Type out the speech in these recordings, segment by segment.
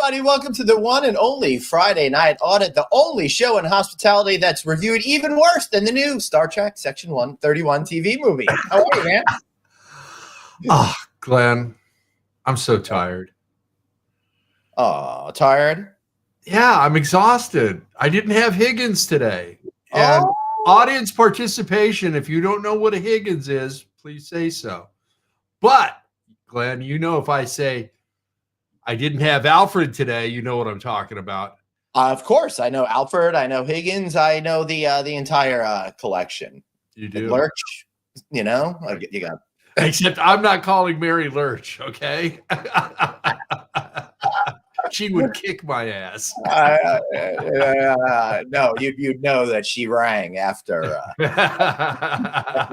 everybody. Welcome to the one and only Friday Night Audit, the only show in hospitality that's reviewed even worse than the new Star Trek Section 131 TV movie. How are you, man? Oh, Glenn, I'm so tired. Oh, tired? Yeah, I'm exhausted. I didn't have Higgins today. And audience participation, if you don't know what a Higgins is, please say so. But, Glenn, you know if I say I didn't have Alfred today, you know what I'm talking about. Of course. I know Alfred. I know Higgins. I know the entire collection. You do? Lurch, you know? You got. Except I'm not calling Mary Lurch, okay? She would kick my ass. No, you'd know that she rang after. How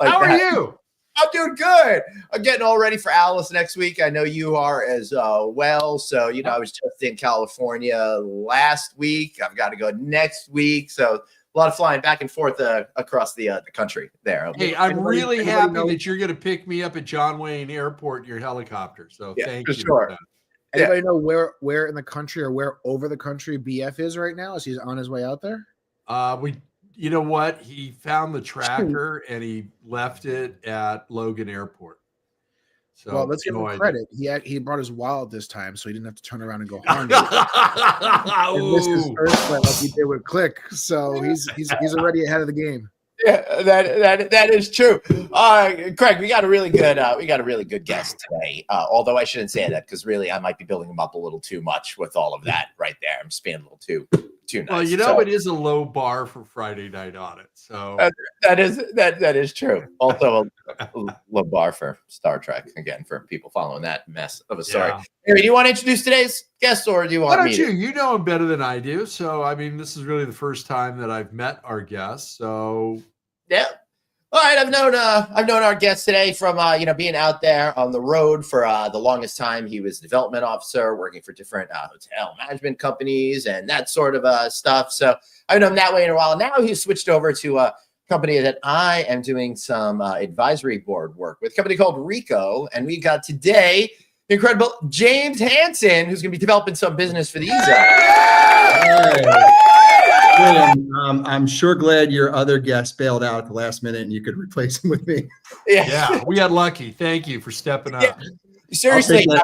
are you? I'm doing good. I'm getting all ready for Alice next week. I know you are as well. So, you know, I was just in California last week. I've got to go next week. So a lot of flying back and forth across the country there. Hey, I'm really happy that you're going to pick me up at John Wayne Airport in your helicopter. So thank you. Sure. Anybody know where in the country or where over the country BF is right now? Is he on his way out there? You know what? He found the tracker and he left it at Logan Airport. So, well, let's give him credit. He brought his wallet this time, so he didn't have to turn around and go home. And this is first flight like he did with Click. So he's already ahead of the game. Yeah, that is true. Craig, we got a really good guest today. Although I shouldn't say that because really I might be building him up a little too much with all of that right there. I'm just being a little too nice. Well, you know, it is a low bar for Friday Night Audit. So that is true. Also a low bar for Star Trek again for people following that mess of a story. Yeah. Anyway, do you want to introduce today's guest or do you want Why me don't you? You know him better than I do. So I mean, this is really the first time that I've met our guest. So yeah. All right, I've known our guest today from being out there on the road for the longest time. He was a development officer working for different hotel management companies and that sort of stuff. So I've known him that way in a while. Now he's switched over to a company that I am doing some advisory board work with, a company called Rico. And we got today the incredible James Hansen, who's going to be developing some business for the EZO. I'm sure glad your other guest bailed out at the last minute and you could replace him with me. Yeah, we got lucky. Thank you for stepping up. Seriously, enough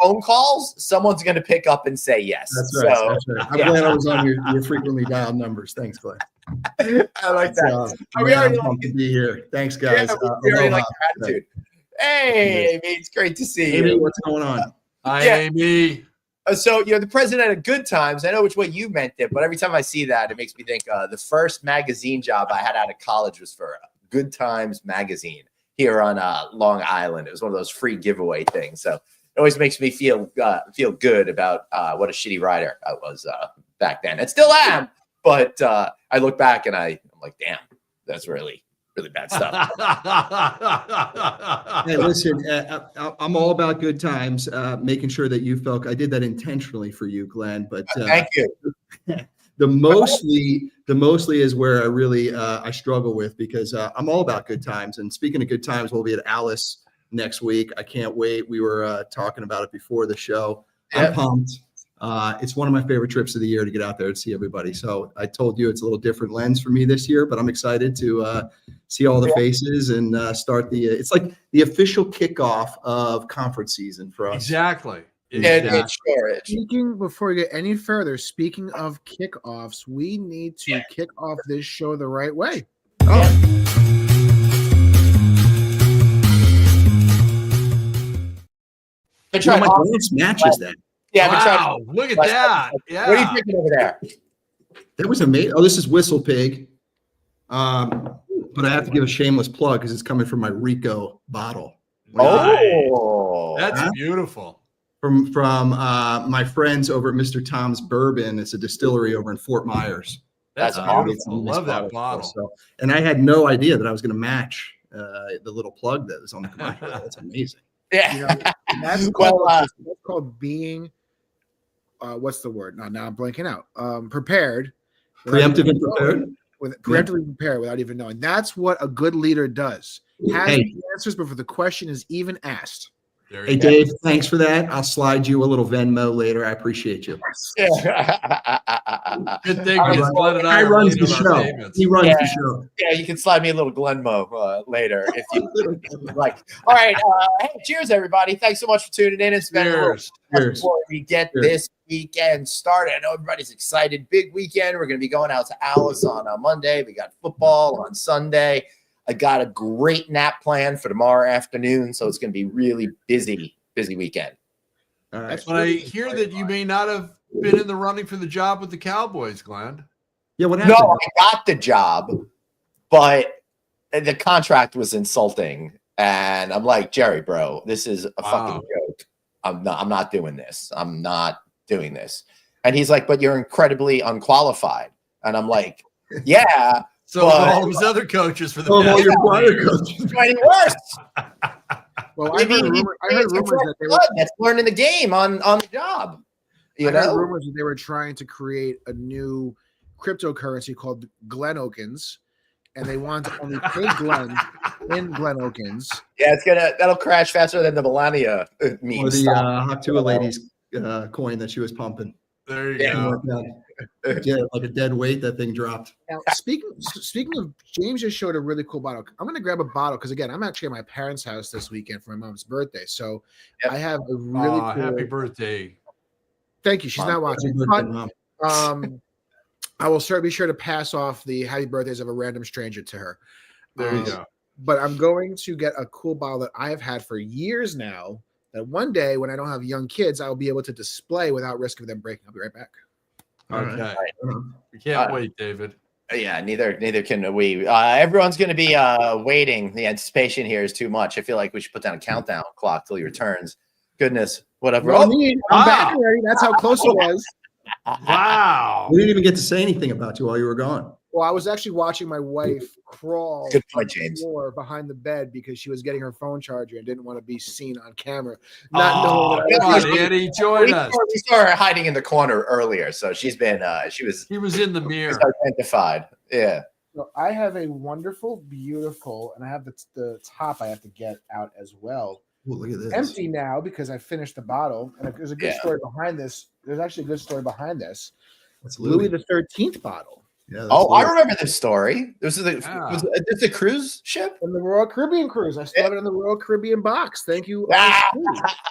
phone calls, someone's going to pick up and say yes. That's right. That's right. I'm glad I was on your frequently dialed numbers. Thanks, Glenn. I like that. I'm pumped to be here. Thanks, guys. We already like your attitude. Hey, Amy, it's great to see you. Amy, what's going on? Hi, Amy. So you're the president of Good Times. I know which way you meant it, but every time I see that, it makes me think the first magazine job I had out of college was for Good Times magazine here on Long Island. It was one of those free giveaway things. So it always makes me feel good about what a shitty writer I was back then. And still am, but I look back and I'm like, damn, that's really bad stuff. Hey, listen, I'm all about good times, making sure that you felt I did that intentionally for you, Glenn. But thank you. The mostly is where I really I struggle with because I'm all about good times. And speaking of good times, we'll be at Alice next week. I can't wait. We were talking about it before the show. I'm pumped. It's one of my favorite trips of the year to get out there and see everybody. So I told you it's a little different lens for me this year, but I'm excited to see all the faces and start it's like the official kickoff of conference season for us. Exactly. Before we get any further, speaking of kickoffs, we need to kick off this show the right way. My dance matches that. Yeah, wow, look at that. Yeah. What are you thinking over there? That was amazing. Oh, this is Whistle Pig. But I have to give a shameless plug because it's coming from my Rico bottle. Oh, that's beautiful. From my friends over at Mr. Tom's Bourbon. It's a distillery over in Fort Myers. That's beautiful. Love that bottle. So, and I had no idea that I was going to match the little plug that was on the commercial. That's amazing. Yeah, that's called being. What's the word? Now I'm blanking out. Prepared. Preemptively prepared. Preemptively prepared without even knowing. That's what a good leader does. Has the answers before the question is even asked. There Hey, you go. Dave, thanks for that. I'll slide you a little Venmo later. I appreciate you. Good thing because Glenn and I He are runs late the on our show. payments. He runs Yeah. the show. Yeah, you can slide me a little Glenmo later if you like. All right. Hey, cheers, everybody. Thanks so much for tuning in and spending a little Cheers. Cheers. before we get Cheers. this weekend started. I know everybody's excited. Big weekend. We're going to be going out to Alice on Monday. We got football on Sunday. I got a great nap plan for tomorrow afternoon, so it's going to be really busy weekend. All right. But I hear that you may not have been in the running for the job with the Cowboys, Glenn. Yeah, what No, happened? I got the job, but the contract was insulting, and I'm like, Jerry, bro, this is a fucking joke. I'm not doing this. I'm not doing this. And he's like, but you're incredibly unqualified. And I'm like, yeah. So all those other coaches for the Oh, all past your couple prior years. coaches. It's getting worse. Well, I heard rumors that they were That's learning the game on the job. You I heard know, rumors that they were trying to create a new cryptocurrency called Glen Okins, and they want to only pay Glenn in Glen Okins. yeah, that'll crash faster than the Melania meme. Or the Haktua lady's coin that she was pumping. There you Yeah. go. Yeah, like a dead weight, that thing dropped. Now, speaking of, James just showed a really cool bottle. I'm going to grab a bottle because, again, I'm actually at my parents' house this weekend for my mom's birthday. So Yep. I have a really cool. Happy birthday. Thank you. She's not watching. But, I will be sure to pass off the happy birthdays of a random stranger to her. There you go. But I'm going to get a cool bottle that I have had for years now, that one day when I don't have young kids, I'll be able to display without risk of them breaking. I'll be right back. Okay. We can't wait, David. Yeah, neither can we. Everyone's going to be waiting. The anticipation here is too much. I feel like we should put down a countdown clock till he returns. Goodness, whatever. Well, I'm back already. That's how close it was. Wow. We didn't even get to say anything about you while you were gone. Well, I was actually watching my wife crawl Good point, on the James. floor behind the bed because she was getting her phone charger and didn't want to be seen on camera. Oh, Not knowing come that on, Annie, join us. We saw her hiding in the corner earlier, so she's been He was in the mirror. identified. Yeah. So I have a wonderful, beautiful, and I have the top I have to get out as well. Ooh, look at this. Empty now because I finished the bottle, and there's a good story behind this. There's actually a good story behind this. That's Louis the 13th bottle. Yeah, Oh, I Louis. remember this story. Was this a cruise ship? On the Royal Caribbean cruise. I still have it in the Royal Caribbean box. Thank you.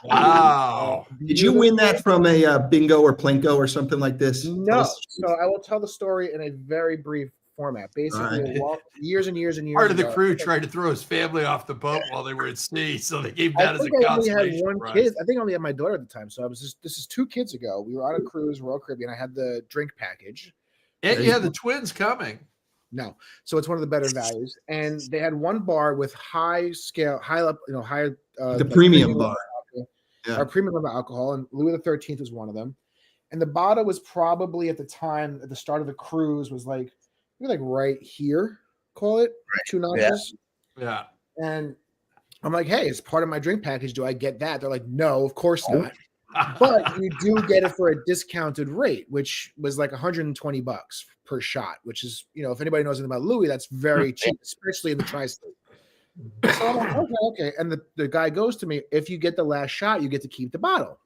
Wow. Did you win that from a bingo or plinko or something like this? No. So I will tell the story in a very brief format. Basically, years and years and years Part of the ago, crew tried to throw his family off the boat while they were at sea, so they gave I that as a think I only had consolation one prize. kid. I think I only had my daughter at the time. So this is 2 kids ago. We were on a cruise, Royal Caribbean. I had the drink package. And you had the twins coming. No. So it's one of the better values. And they had one bar with high The premium bar. Yeah. Our premium level alcohol, and Louis the 13th was one of them. And the bottle was probably at the time, at the start of the cruise, was like maybe like right here, call it 2 notches. Yeah. And I'm like, hey, it's part of my drink package. Do I get that? They're like, no, of course not. But you do get it for a discounted rate, which was like $120 per shot, which is, if anybody knows anything about Louis, that's very cheap, especially in the tri-state. So I'm like, okay. And the guy goes to me, if you get the last shot, you get to keep the bottle.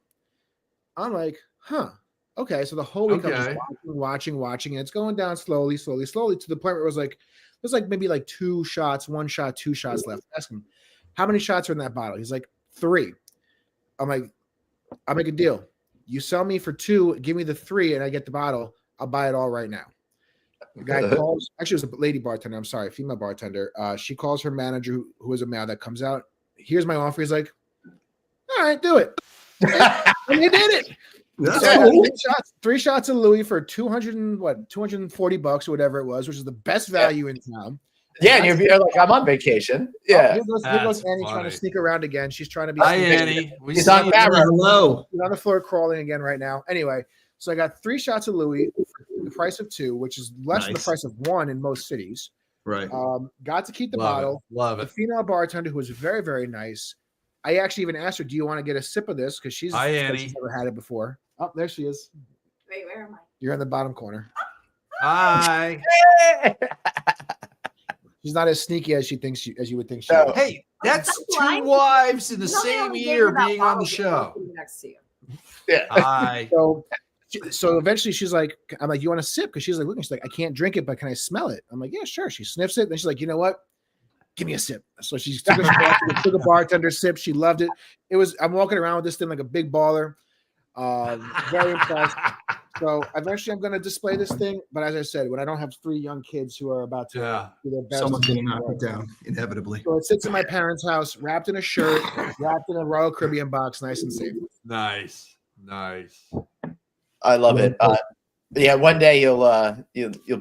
I'm like, huh. Okay. So the whole week I'm just watching, and it's going down slowly to the point where it was like, there's like maybe like 2 shots, 1 shot, 2 shots left. Ask him, how many shots are in that bottle? He's like, 3. I'm like, I'll make a deal. You sell me for 2, give me the 3, and I get the bottle. I'll buy it all right now. The guy calls. Actually, it was a lady bartender. I'm sorry, female bartender. She calls her manager, who is a male, that comes out. Here's my offer. He's like, all right, do it. And he did it. So 3 shots of Louis for $240 or whatever it was, which is the best value in town. Yeah, and you're like, I'm on vacation. Yeah. Here goes Annie trying to sneak around again. She's trying to be. Hi, Annie. She's on camera. Hello. She's on the floor crawling again right now. Anyway, so I got 3 shots of Louis for the price of 2, which is less than the price of 1 in most cities. Right. Got to keep the bottle. Love The it. female bartender, who was very, very nice. I actually even asked her, "Do you want to get a sip of this?" Because she's never had it before. Oh, there she is. Wait, where am I? You're in the bottom corner. Hi. She's not as sneaky as as you would think she No. is. Hey, that's Why? two wives in the You know they same only gave year her that being on the bottle show. sitting next to you. Yeah. Hi. So eventually she's like, I'm like, you want a sip? Because she's like, looking, she's like, I can't drink it, but can I smell it? I'm like, yeah, sure. She sniffs it. Then she's like, you know what? Give me a sip. So she took a bartender sip. She loved it. I'm walking around with this thing like a big baller. Very impressed. So eventually I'm going to display this thing. But as I said, when I don't have 3 young kids who are about to do their best. Someone's going to knock it down, inevitably. So it sits in my parents' house, wrapped in a shirt, wrapped in a Royal Caribbean box, nice and safe. Nice. I love it. Yeah, one day you'll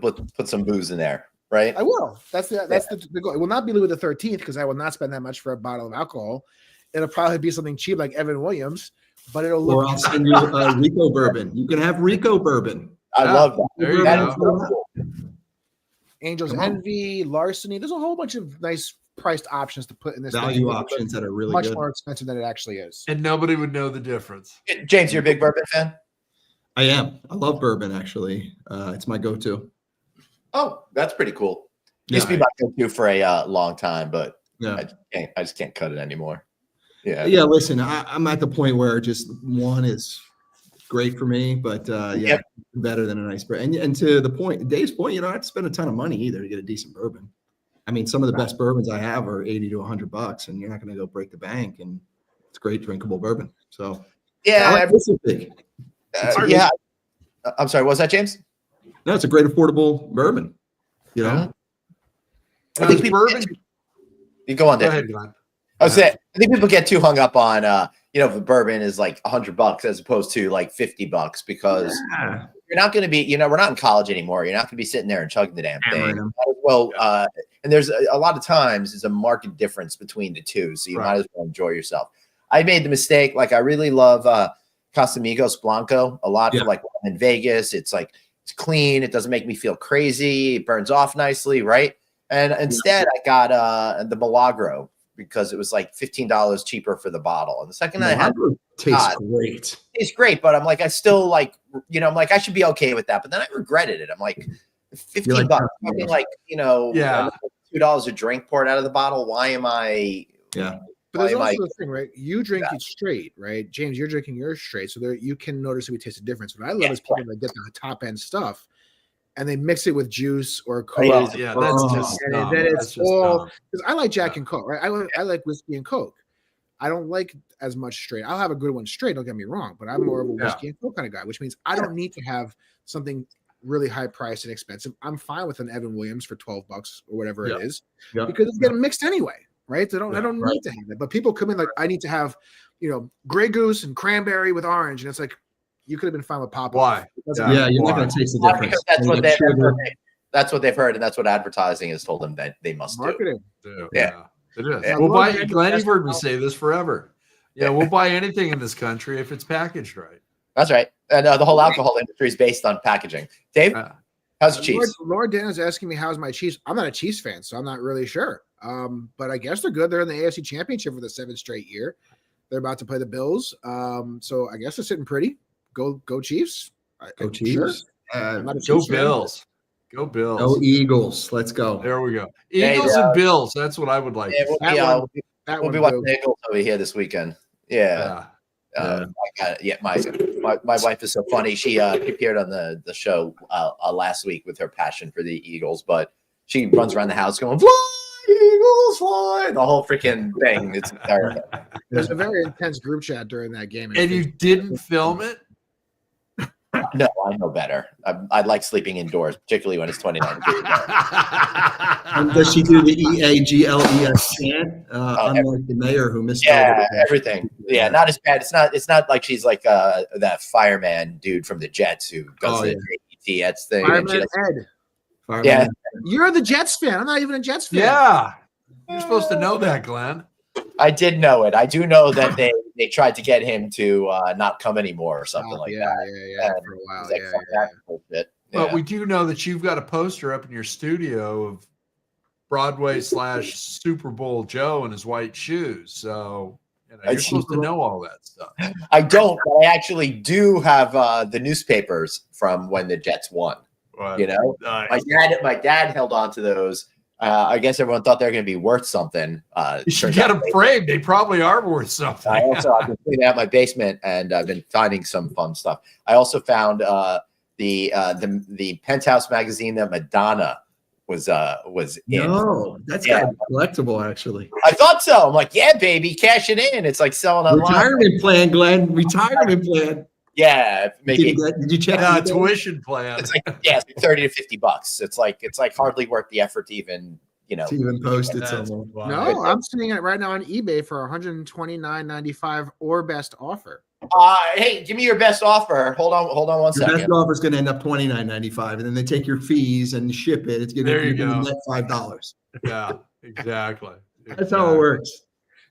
put some booze in there, right? I will. That's the goal. It will not be Louis the 13th because I will not spend that much for a bottle of alcohol. It'll probably be something cheap like Evan Williams, but it'll look. Or I'll send you Rico bourbon. You can have Rico bourbon. I love that. There you That go. is so cool. Angel's Come on. Envy, Larceny. There's a whole bunch of nice priced options to put in this Value thing. options that are really Much good. more expensive than it actually is. And nobody would know the difference. James, you're a big bourbon fan? I am. I love bourbon, actually. It's my go-to. Oh, that's pretty cool. Yeah. Used to be my go-to for a long time, but Yeah. I just can't cut it anymore. Yeah. Yeah, listen, I'm at the point where just one is great for me, but Yep. better than a nice bourbon. And to the point, Dave's point, you don't have to spend a ton of money either to get a decent bourbon. I mean, some of the best bourbons I have are $80 to $100, and you're not going to go break the bank, and it's great drinkable bourbon. So Yeah. I like this is big. Yeah. I'm sorry. What was that, James? No, it's a great affordable bourbon. You know, I think Does people bourbon. you go on Go there. ahead, Glenn. I was saying, I think people get too hung up on, if the bourbon is like $100 as opposed to like $50 because Yeah. you're not going to be, we're not in college anymore. You're not going to be sitting there and chugging the damn Hammering thing. them. Well, and there's a lot of times there's a marked difference between the two. So you Right. might as well enjoy yourself. I made the mistake. Like I really love Casamigos Blanco a lot Yeah. for like when I'm in Vegas. It's like, it's clean. It doesn't make me feel crazy. It burns off nicely. Right. And instead I got the Milagro because it was like $15 cheaper for the bottle. And the second I had Milagro tastes God. great. it's great, but I'm like, I still like, I'm like, I should be okay with that. But then I regretted it. I'm like, $15 like, fucking like, Yeah. $2 a drink poured out of the bottle. Why am I? Yeah. But there's Why am also the thing, right? You drink it straight, right? James, you're drinking yours straight. So there you can noticeably taste a difference. What I love Yeah, is people that get the top end stuff and they mix it with juice or Coke. Well, Yeah, that's Oh. just And dumb. then That's it's just all dumb. because I like Jack and Coke, right? I like whiskey and Coke. I don't like as much straight. I'll have a good one straight, don't get me wrong, but I'm more of a Yeah. whiskey and Coke kind of guy, which means I don't need to have something really high priced and expensive. I'm fine with an Evan Williams for $12 or whatever Yeah. it is Yeah. because it's getting mixed anyway, right? I don't Yeah, need to have it. But people come in like I need to have, Grey Goose and cranberry with orange, and it's like you could have been fine with pop. Why? Yeah, you're not going to taste the difference. Because that's And what the they sugar- that's what they've heard, and that's what advertising has told them that they must do. Marketing. Yeah. It is. Yeah. We'll buy Lord, Glenn, you've heard me that's- say this forever. Yeah, we'll buy anything in this country if it's packaged right. That's right. And the whole alcohol industry is based on packaging. Dave, Uh, how's the Chiefs? Lord Dan is asking me how's my Chiefs. I'm not a Chiefs fan, so I'm not really sure. But I guess they're good. They're in the AFC Championship for the 7th straight year. They're about to play the Bills. So I guess they're sitting pretty. Go Chiefs. Go Sure. Chiefs. I'm not a Go Chiefs fan, Bills. Go Bills. Go Eagles. Let's go. There we go. Hey, Eagles and Bills. That's what I would like. Yeah, to we'll see. be, That one- That we'll one be watching goes. the Eagles over here this weekend. Yeah. Yeah. My wife is so funny. She appeared on the show last week with her passion for the Eagles, but she runs around the house going, "Fly, Eagles, fly!" The whole freaking thing. It's terrible. There's a very intense group chat during that game. And you didn't film it? No, I know better. I like sleeping indoors, particularly when it's 29 degrees. And does she do the EAGLES chant? Unlike the mayor who misspelled Yeah, it. everything. Yeah, not as bad. It's not like she's like that fireman dude from the Jets who does Oh, the JETS thing. and she Fireman does- Ed. Fireman. Yeah. You're the Jets fan. I'm not even a Jets fan. Yeah. You're supposed to know that, Glenn. I did know it. I do know that they tried to get him to not come anymore or something like yeah, that. Yeah, And for a while. he's like, Yeah, "Fuck yeah, that bullshit." But Yeah. we do know that you've got a poster up in your studio of Broadway / Super Bowl Joe in his white shoes. So you're supposed to know all that stuff. I don't, but I actually do have the newspapers from when the Jets won. But, You know, uh, my dad held on to those. I guess everyone thought they were going to be worth something. You should turns get out them framed. They probably are worth something. I've been cleaning out my basement, and I've been finding some fun stuff. I also found the Penthouse magazine that Madonna was in. No, that's kind of collectible, actually. I thought so. I'm like, yeah, baby, cash it in. It's like selling online. Retirement plan, Glenn. Retirement plan. Yeah, maybe. Did you check Tuition plan? It's like, yeah, it's like $30 to $50. It's like hardly worth the effort to even, to even post it somewhere? No, I'm seeing it right now on eBay for $129.95 or best offer. Hey, give me your best offer. Hold on one Your second. best offer is going to end up $29.95, and then they take your fees and ship it. It's going to be net $5. Yeah, exactly. That's how it works.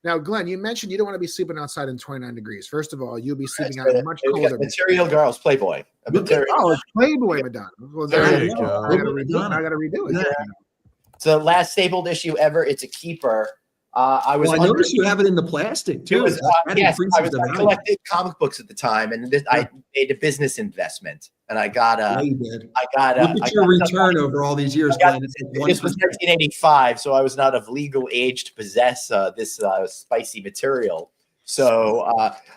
Now, Glenn, you mentioned you don't want to be sleeping outside in 29 degrees. First of all, you'll be sleeping out in much colder. Material Girls Playboy. Oh, it's Playboy Madonna. Well, There you go. I got to redo it. Yeah. It's the last stapled issue ever. It's a keeper. I noticed you have it in the plastic too. I collected comic books at the time, and I made a business investment, and I got Look at your return over all these years. This was 1985, so I was not of legal age to possess this spicy material. So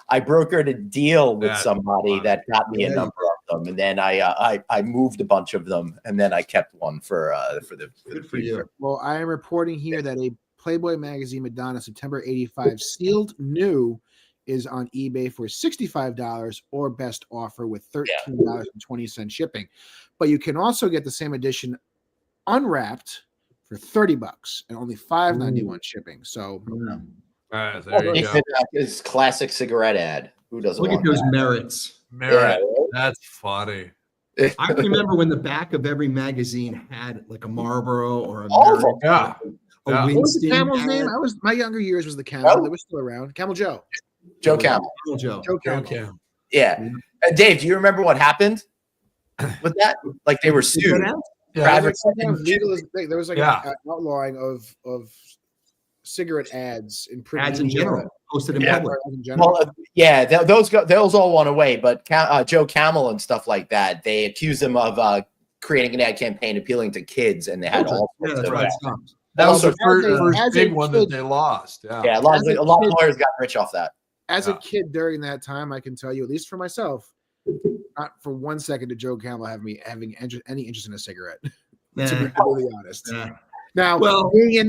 I brokered a deal with somebody that got me a number of them, and then I moved a bunch of them, and then I kept one for the future. Well, I am reporting here that a Playboy magazine Madonna September 85 sealed new is on eBay for $65 or best offer with $13.20 shipping. But you can also get the same edition unwrapped for $30 and only $5.91 shipping. So there you go. His classic cigarette ad. Who doesn't look at those merits? Yeah, that's funny. I remember when the back of every magazine had like a Marlboro or a What was the Camel's name? My younger years was the Camel. They were still around. Camel Joe. Joe Camel. Joe Camel. Yeah. And Dave, do you remember what happened with that? Like they were sued. There was like an outlawing of cigarette ads in print. Ads in general. Posted in public. Those all went away. But Joe Camel and stuff like that, they accused him of creating an ad campaign appealing to kids, and they had all sorts of stuff. That was the first big one that they lost. Yeah, a lot of lawyers got rich off that. As a kid during that time, I can tell you, at least for myself, not for 1 second did Joe Campbell have me having any interest in a cigarette. To be completely honest. Now, being in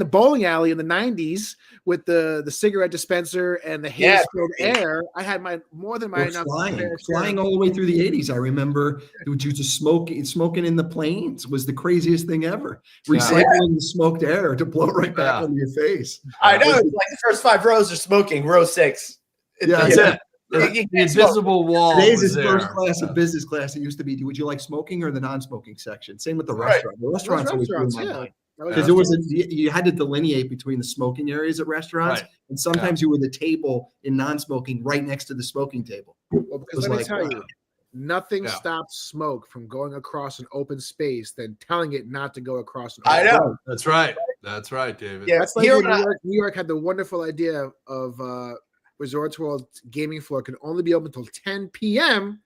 the bowling alley in the 90s with the cigarette dispenser and the haze-filled air, I had more than my flying all the way through the 80s. I remember just smoking in the planes was the craziest thing ever. Recycling the smoked air to blow right back into your face. I know. It's like the first 5 rows are smoking. Row 6. That's it. The invisible wall. Today's is first class and business class. It used to be, would you like smoking or the non-smoking section? Same with the restaurant. The restaurants always blew my mind. Because you had to delineate between the smoking areas at restaurants, and sometimes you were the table in non-smoking right next to the smoking table. Well, because let me tell you, nothing stops smoke from going across an open space than telling it not to go across an open space. I know. That's right. That's right, David. Yeah, that's like New York had the wonderful idea of Resorts World gaming floor can only be open until 10 p.m.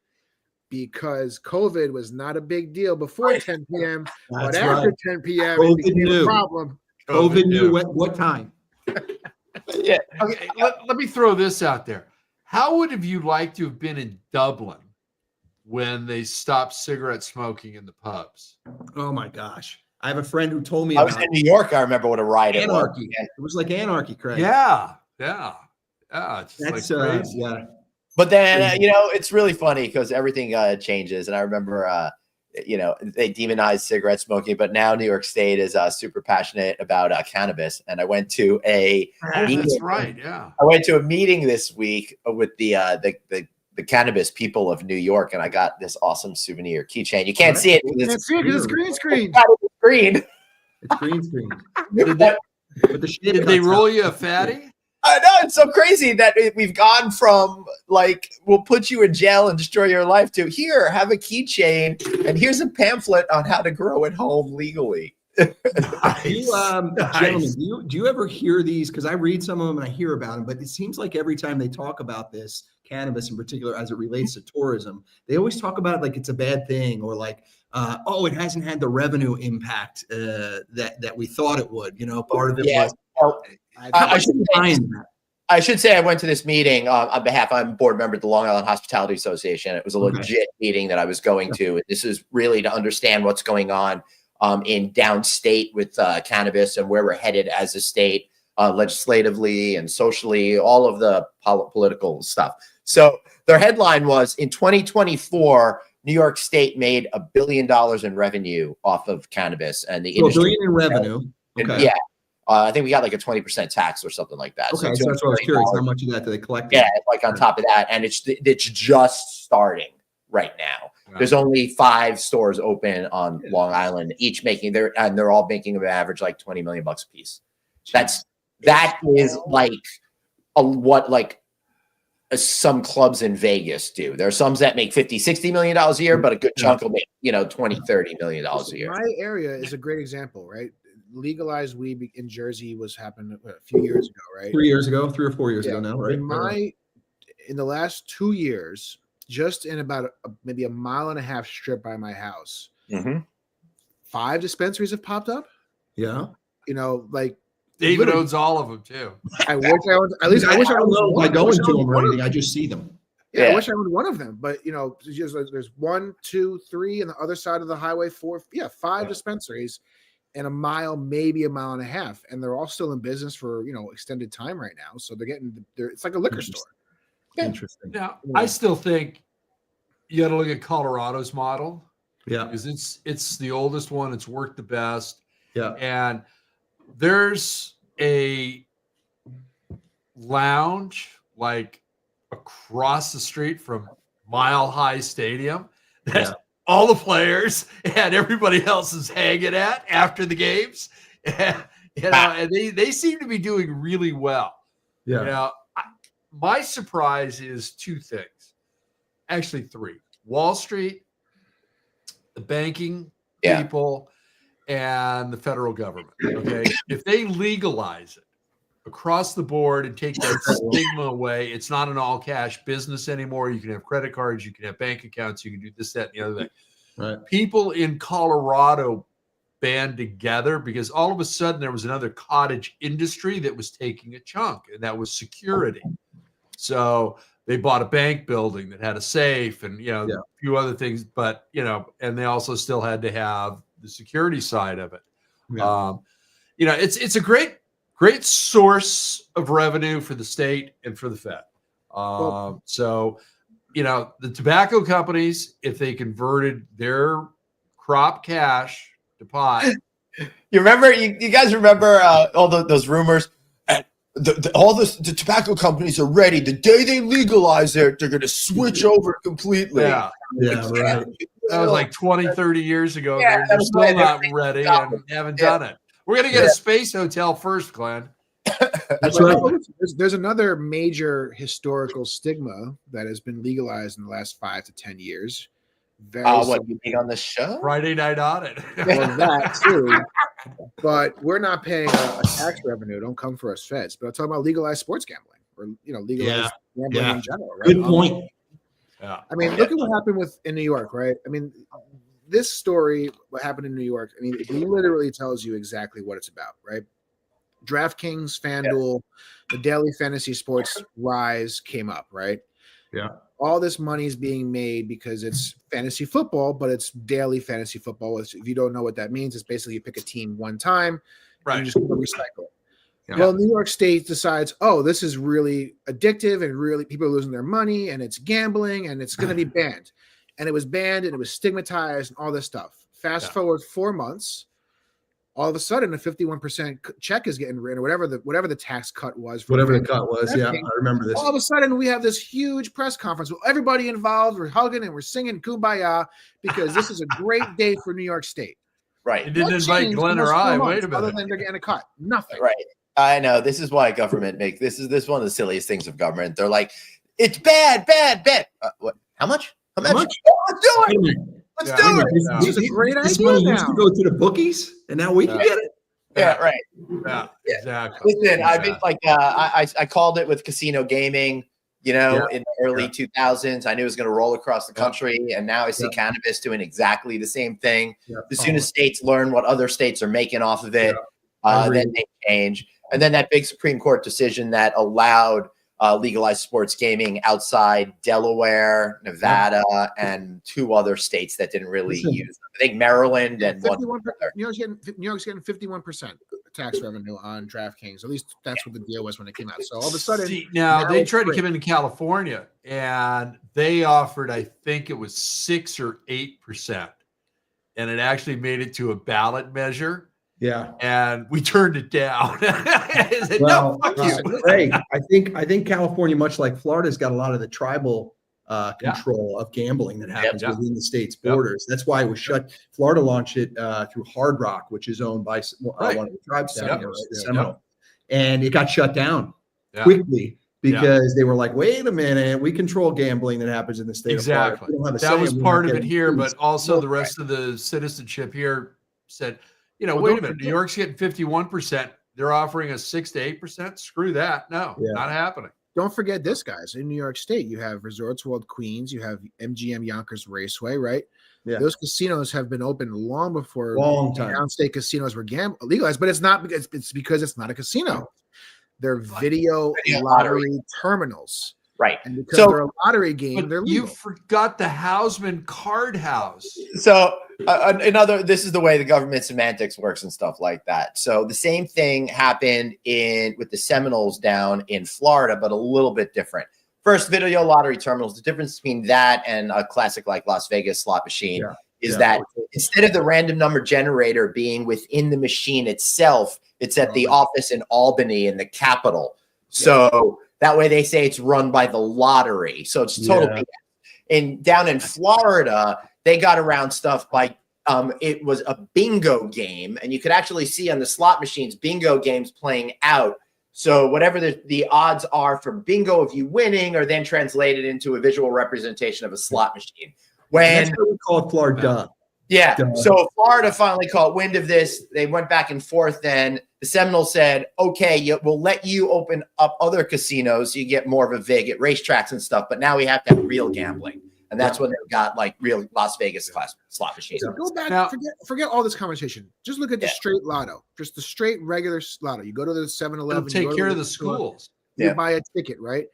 because COVID was not a big deal before 10 p.m. But after 10 p.m., it became a problem. COVID knew what time. Okay, let me throw this out there. How would have you liked to have been in Dublin when they stopped cigarette smoking in the pubs? Oh my gosh. I have a friend who told me I was in New York. I remember what a riot it was. It was like anarchy, Craig. Yeah. It's crazy. But then, it's really funny because everything changes. And I remember, they demonized cigarette smoking, but now New York State is super passionate about cannabis. And I went to a meeting. That's right. Yeah. I went to a meeting this week with the cannabis people of New York, and I got this awesome souvenir keychain. You can't see it. It's green screen. It's green screen. Did they roll you a fatty? I know, it's so crazy that we've gone from we'll put you in jail and destroy your life to here, have a keychain, and here's a pamphlet on how to grow at home legally. Nice. Do you, gentlemen, do you ever hear these? Because I read some of them and I hear about them, but it seems like every time they talk about this, cannabis in particular, as it relates to tourism, they always talk about it like it's a bad thing, or like, oh, it hasn't had the revenue impact that we thought it would. You know, part of it was. Well, I should say I went to this meeting on behalf. I'm a board member at the Long Island Hospitality Association. It was a legit meeting that I was going to. This is really to understand what's going on in downstate with cannabis and where we're headed as a state, legislatively and socially, all of the political stuff. So their headline was, in 2024, New York State made $1 billion in revenue off of cannabis, and the industry. $1 billion in revenue. Okay. Yeah. I think we got like a 20% tax or something like that. Okay, so that's what I was curious. How much of that do they collect? Yeah, like on top of that, and it's just starting right now. Wow. There's only 5 stores open on Long Island, each making they're all making an average like $20 million a piece. That is like some clubs in Vegas do. There are some that make $50-60 million a year, but a good chunk will make $20-30 million a year. My area is a great example, right? Legalized weed in Jersey was happening a few years ago, right? 3 years ago, 3 or 4 years ago now, right? In the last 2 years, just in about maybe a mile and a half strip by my house, 5 dispensaries have popped up. Yeah, like David owns all of them too. I wish I owned. At least I wish I owned one. I go into them or anything. I just see them. Yeah, I wish I owned one of them, but there's 1, 2, 3, and the other side of the highway 4. Yeah, 5 dispensaries. And a mile, maybe a mile and a half, and they're all still in business for extended time right now. So it's like a liquor store. Interesting. Now, I still think you got to look at Colorado's model. Yeah, because it's the oldest one. It's worked the best. Yeah, and there's a lounge like across the street from Mile High Stadium. That's all the players and everybody else is hanging at after the games, and they seem to be doing really well. Yeah. My surprise is 2 things, actually 3: Wall Street, the banking people, and the federal government. Okay, if they legalize it across the board and take that stigma away, it's not an all cash business anymore. You can have credit cards, you can have bank accounts, you can do this, that, and the other thing. Right. People in Colorado band together because all of a sudden there was another cottage industry that was taking a chunk, and that was security. So they bought a bank building that had a safe and a few other things, but and they also still had to have the security side of it. Yeah. It's a great source of revenue for the state and for the Fed. So the tobacco companies, if they converted their crop cash to pot. You guys remember all those rumors? All the tobacco companies are ready. The day they legalize it, they're going to switch over completely. Yeah, right. That was like 20, 30 years ago. They're still not ready and haven't done it. We're going to get a space hotel first, Glenn. That's right. There's another major historical stigma that has been legalized in the last 5 to 10 years. What you mean on the show? Friday Night Audit. Well, that too. But we're not paying a tax revenue. Don't come for us, feds. But I'm talking about legalized sports gambling, or legalized gambling in general. Right? Good point. I mean, look at what happened in New York, right? I mean, this story, what happened in New York, I mean, it literally tells you exactly what it's about, right? DraftKings, FanDuel, the daily fantasy sports rise came up, right? Yeah. All this money is being made because it's fantasy football, but it's daily fantasy football. If you don't know what that means, it's basically you pick a team one time and you just recycle it. Yeah. Well, New York State decides, oh, this is really addictive and really people are losing their money and it's gambling and it's going to be banned. And it was banned and it was stigmatized and all this stuff. Fast forward 4 months. All of a sudden, a 51% check is getting written, or whatever the tax cut was. Whatever the cut was, I remember this. All of a sudden, we have this huge press conference with everybody involved. We're hugging and we're singing "Kumbaya" because this is a great day for New York State. Right. It didn't invite Glenn or I. Wait a minute. Other than they're getting a cut, nothing. Right. I know. This is why government this is one of the silliest things of government. They're like, it's bad. What? How much? How much? Oh, do it. Let's Yeah. do Wait a it. minute, This is a great this idea money used now. to go to the bookies, and now we can Yeah. get it. Yeah, right. Yeah, exactly. Listen, I've been Exactly. like I called it with casino gaming, in the early Yeah. 2000s. I knew it was going to roll across the Yeah. country, and now I see Yeah. cannabis doing exactly the same thing. Yeah. As soon as states learn what other states are making off of it, Agreed. then they change. And then that big Supreme Court decision that allowed legalized sports gaming outside Delaware, Nevada, and 2 other states that didn't really Listen. use them. I think Maryland and one 51. other. New York's getting 51% tax revenue on DraftKings. At least that's what the deal was when it came out. So all of a sudden, See, now they it's tried to free. come into California and they offered, I think it was 6 or 8%, and it actually made it to a ballot measure. Yeah. And we turned it down. I said, Well, no, fuck you. Ray, I think California, much like Florida's got a lot of the tribal control of gambling that happens Yeah. within the state's borders. That's why it was shut. Florida launched it through Hard Rock, which is owned by one of the tribes down here, right? Seminole. And it got shut down quickly because they were like, wait a minute, we control gambling that happens in the state of Florida. Exactly. We don't have a That say, was and we're part not of it getting here, fees. but also the rest of the citizenship here said, Well, wait a don't minute, New forget- York's getting 51%. They're offering us 6 to 8%. Screw that. No, not happening. Don't forget this, guys. In New York State, you have Resorts World Queens, you have MGM Yonkers Raceway, right? Yeah. Those casinos have been open long before Long time. downstate casinos were legalized, but it's not because it's not a casino. They're video lottery terminals. Right. And because So- they're a lottery game, they're But legal. you forgot the Hausman Card House. So this is the way the government semantics works and stuff like that. So the same thing happened with the Seminoles down in Florida, but a little bit different. First, video lottery terminals. The difference between that and a classic like Las Vegas slot machine is that instead of the random number generator being within the machine itself, it's at the office in Albany in the capital. So that way they say it's run by the lottery. So it's total BS. And down in Florida, they got around stuff like it was a bingo game, and you could actually see on the slot machines bingo games playing out. So whatever the odds are for bingo of you winning are then translated into a visual representation of a slot machine. That's what we call it Florida. Yeah. So Florida finally caught wind of this. They went back and forth. Then the Seminoles said, okay, we'll let you open up other casinos so you get more of a vig at racetracks and stuff. But now we have to have real gambling. And that's when they got like real Las Vegas slot machines. So go back, Now- forget all this conversation. Just look at the straight lotto, just the straight regular lotto. You go to the 7-Eleven, They'll you take go care to of the schools. You buy a ticket, right?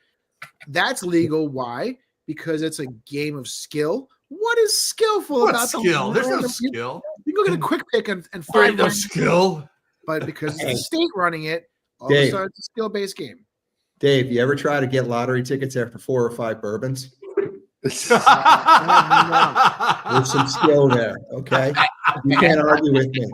That's legal. Why? Because it's a game of skill. What is skillful What about skill? There's no random- skill. You go get a quick pick and There ain't find no one, skill. but because it's the state running it, all of Dave. a sudden it's a skill-based game. Dave, you ever try to get lottery tickets after 4 or 5 bourbons? There's some skill there. Okay, you can't argue with me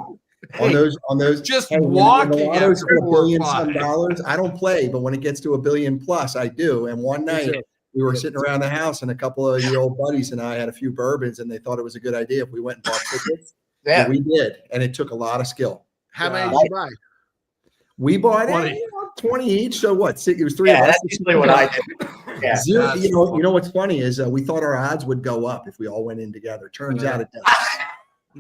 on those. Just when the walking lotto's after for $1 billion 4 or 5. some dollars, I don't play, but when it gets to $1 billion plus, I do. And one night too. we were sitting around the house, and a couple of your old buddies and I had a few bourbons, and they thought it was a good idea if we went and bought tickets. Yeah. And we did, and it took a lot of skill. How many Wow. did you buy? We bought 20. 20 each. So what? It was 3 Yeah, of us. that's usually what I did. Yeah. Zero, That's you know what's funny is we thought our odds would go up if we all went in together. Turns out it does.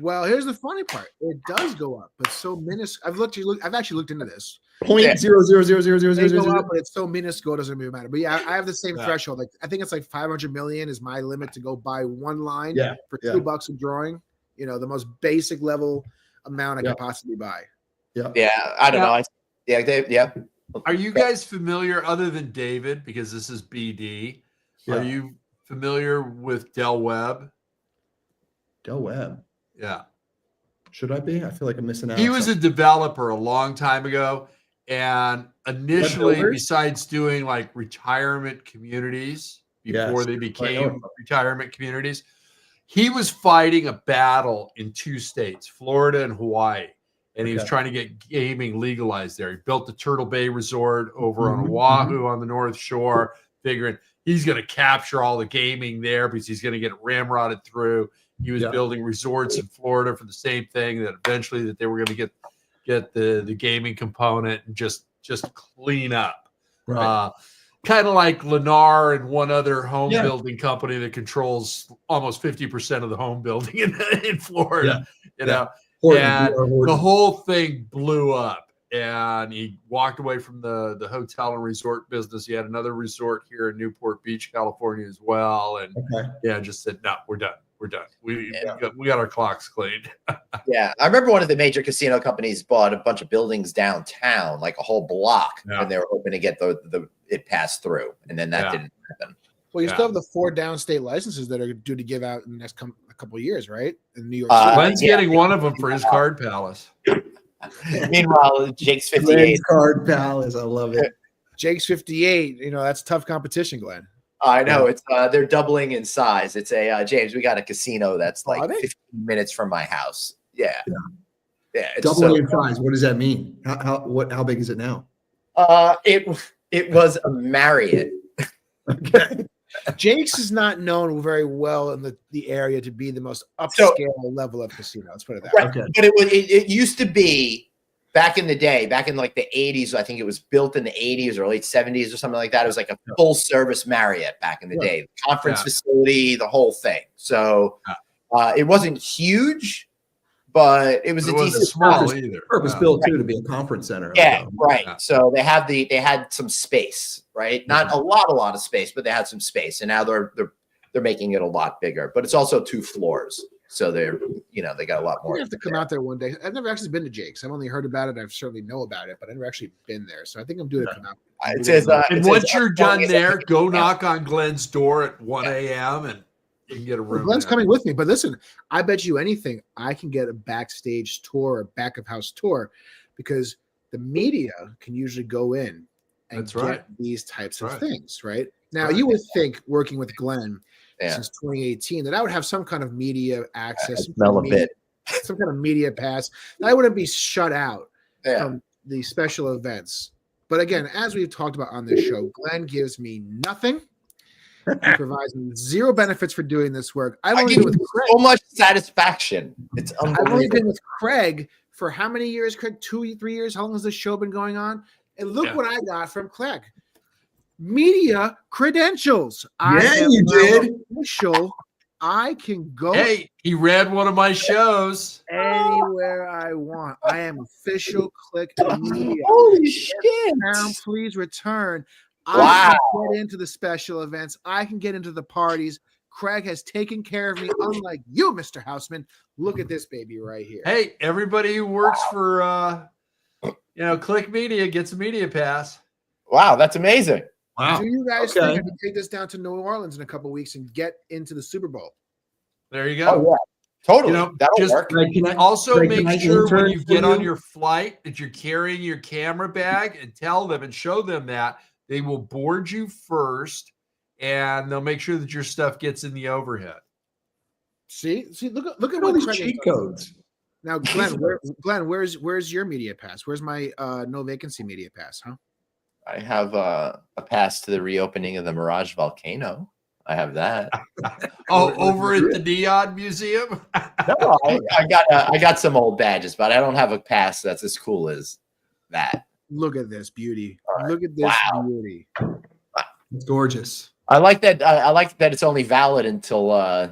Well, here's the funny part. It does go up, but so minuscule. I've actually looked into this. Point zero zero zero zero zero They zero go zero. up, but it's so minuscule, it doesn't even matter. But yeah, I have the same Yeah. threshold. Like I think it's like 500 million is my limit to go buy one line Yeah, for yeah. $2 a drawing. You know, the most basic level amount I Yeah. could possibly buy. Yeah. I don't know. Yeah. Are you guys familiar, other than David, because this is BD, Yeah. are you familiar with Del Webb? Del Webb. Yeah. Should I be? I feel like I'm missing out. He on was a developer a long time ago. And initially, builder? besides doing like retirement communities before Yes, they I know became him. retirement communities, he was fighting a battle in 2 states, Florida and Hawaii. And he was Okay. trying to get gaming legalized there. He built the Turtle Bay Resort over on Mhm, Oahu on the North Shore, figuring he's going to capture all the gaming there because he's going to get ramrodded through. He was Yeah. building resorts in Florida for the same thing, that eventually that they were going to get the gaming component and just clean up. Right. kind of like Lennar and one other home Yeah. building company that controls almost 50% of the home building in Florida. You know, Horton, and D.R. Horton. the whole thing blew up. And he walked away from the hotel and resort business. He had another resort here in Newport Beach, California, as well. And just said, no, we're done. We're done. We got our clocks cleaned. Yeah, I remember one of the major casino companies bought a bunch of buildings downtown, like a whole block, and they were hoping to get it passed through, and then that didn't happen. Well, you still have the 4 downstate licenses that are due to give out in the next couple of years, right? In New York City. Glenn's getting one of them for his card palace. Meanwhile, Jake's 58. Glenn's Card Palace. I love it. Jake's 58. You know, that's tough competition, Glenn. I know it's they're doubling in size. It's a James. We got a casino that's like 15 minutes from my house. Yeah. It's Doubling in size. What does that mean? How big is it now? It was a Marriott. Okay. Jake's is not known very well in the area to be the most upscale level of casino. Let's put it that way. Okay. But it used to be back in the day, back in like the 80s. I think it was built in the 80s or late 70s or something like that. It was like a full service Marriott back in the day, conference facility, the whole thing. So it wasn't huge, but it was a decent small either. Purpose built too to be a conference center. Yeah, right. So they had some space, right? Not a lot of space, but they had some space, and now they're making it a lot bigger. But it's also 2 floors, so they got a lot more. I have to come out there one day. I've never actually been to Jake's. I've only heard about it. I certainly know about it, but I've never actually been there. So I think I'm due to come out. And once you're done there, go knock on Glenn's door at 1 a.m. and you can get a room. Glenn's coming with me, but listen, I bet you anything I can get a backstage tour or back of house tour because the media can usually go in and get these types of things, right? Now, you would think working with Glenn since 2018 that I would have some kind of media access, some kind of media pass. That I wouldn't be shut out from the special events. But again, as we've talked about on this show, Glenn gives me nothing. He provides me 0 benefits for doing this work. I've only been with Craig. So much satisfaction. It's unbelievable. I've only been with Craig for how many years, Craig? 2, 3 years? How long has this show been going on? And look what I got from Craig. Media credentials. You did. Official. I can go. Hey, he read one of my shows. Anywhere I want. I am official Click Media. Holy shit. Now, please return. Wow. I can get into the special events. I can get into the parties. Craig has taken care of me, unlike you, Mr. Houseman. Look at this baby right here. Hey, everybody who works for Click Media gets a media pass. Wow, that's amazing. Wow. Do you guys think I can take this down to New Orleans in a couple of weeks and get into the Super Bowl? There you go. Oh, yeah. Totally. That'll work. Make sure when you get on your flight that you're carrying your camera bag and tell them and show them that. They will board you first, and they'll make sure that your stuff gets in the overhead. See, look at all what these Craig cheat codes. Now, Glenn, where's your media pass? Where's my no vacancy media pass? Huh? I have a pass to the reopening of the Mirage Volcano. I have that. Over at the Neon Museum. No, I got some old badges, but I don't have a pass that's as cool as that. Look at this beauty. Right. Look at this beauty. It's gorgeous. I like that. I like that it's only valid until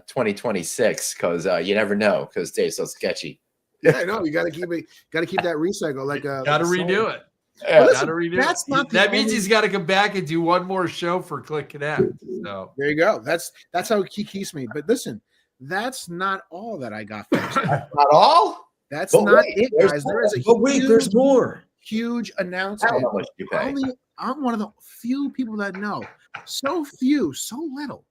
2026 because you never know because they're so sketchy. Yeah, I know. You got to keep it. Got to keep that recycle. Got to redo it. Yeah, listen, that's not that means he's got to come back and do one more show for Click Connect. So there you go. That's how he keeps me. But listen, that's not all that I got. That's not all. That's not it, guys. There is a there's more. Huge announcement. I'm one of the few people that know. So few, so little.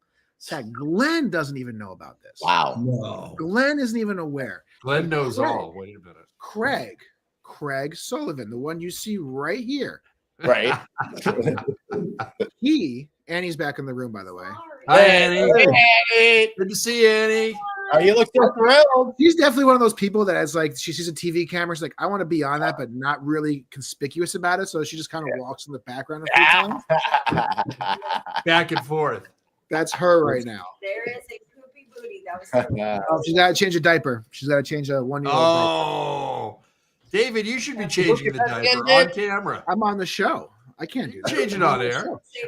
That Glenn doesn't even know about this. Wow. No. Glenn isn't even aware. Glenn knows all. Wait a minute. Craig Sullivan, the one you see right here. Right. Annie's back in the room, by the way. Hi, Annie. Hey. Good to see you, Annie. You look so thrilled. She's definitely one of those people that has she sees a TV camera. She's like, I want to be on that, but not really conspicuous about it. So she just kind of walks in the background a few times. Back and forth. That's her right now. There is a poopy booty. That was she's got to change a diaper. She's got to change a 1-year-old diaper. Oh, David, you should be changing the diaper on camera. I'm on the show. I can't do that. Change it on air.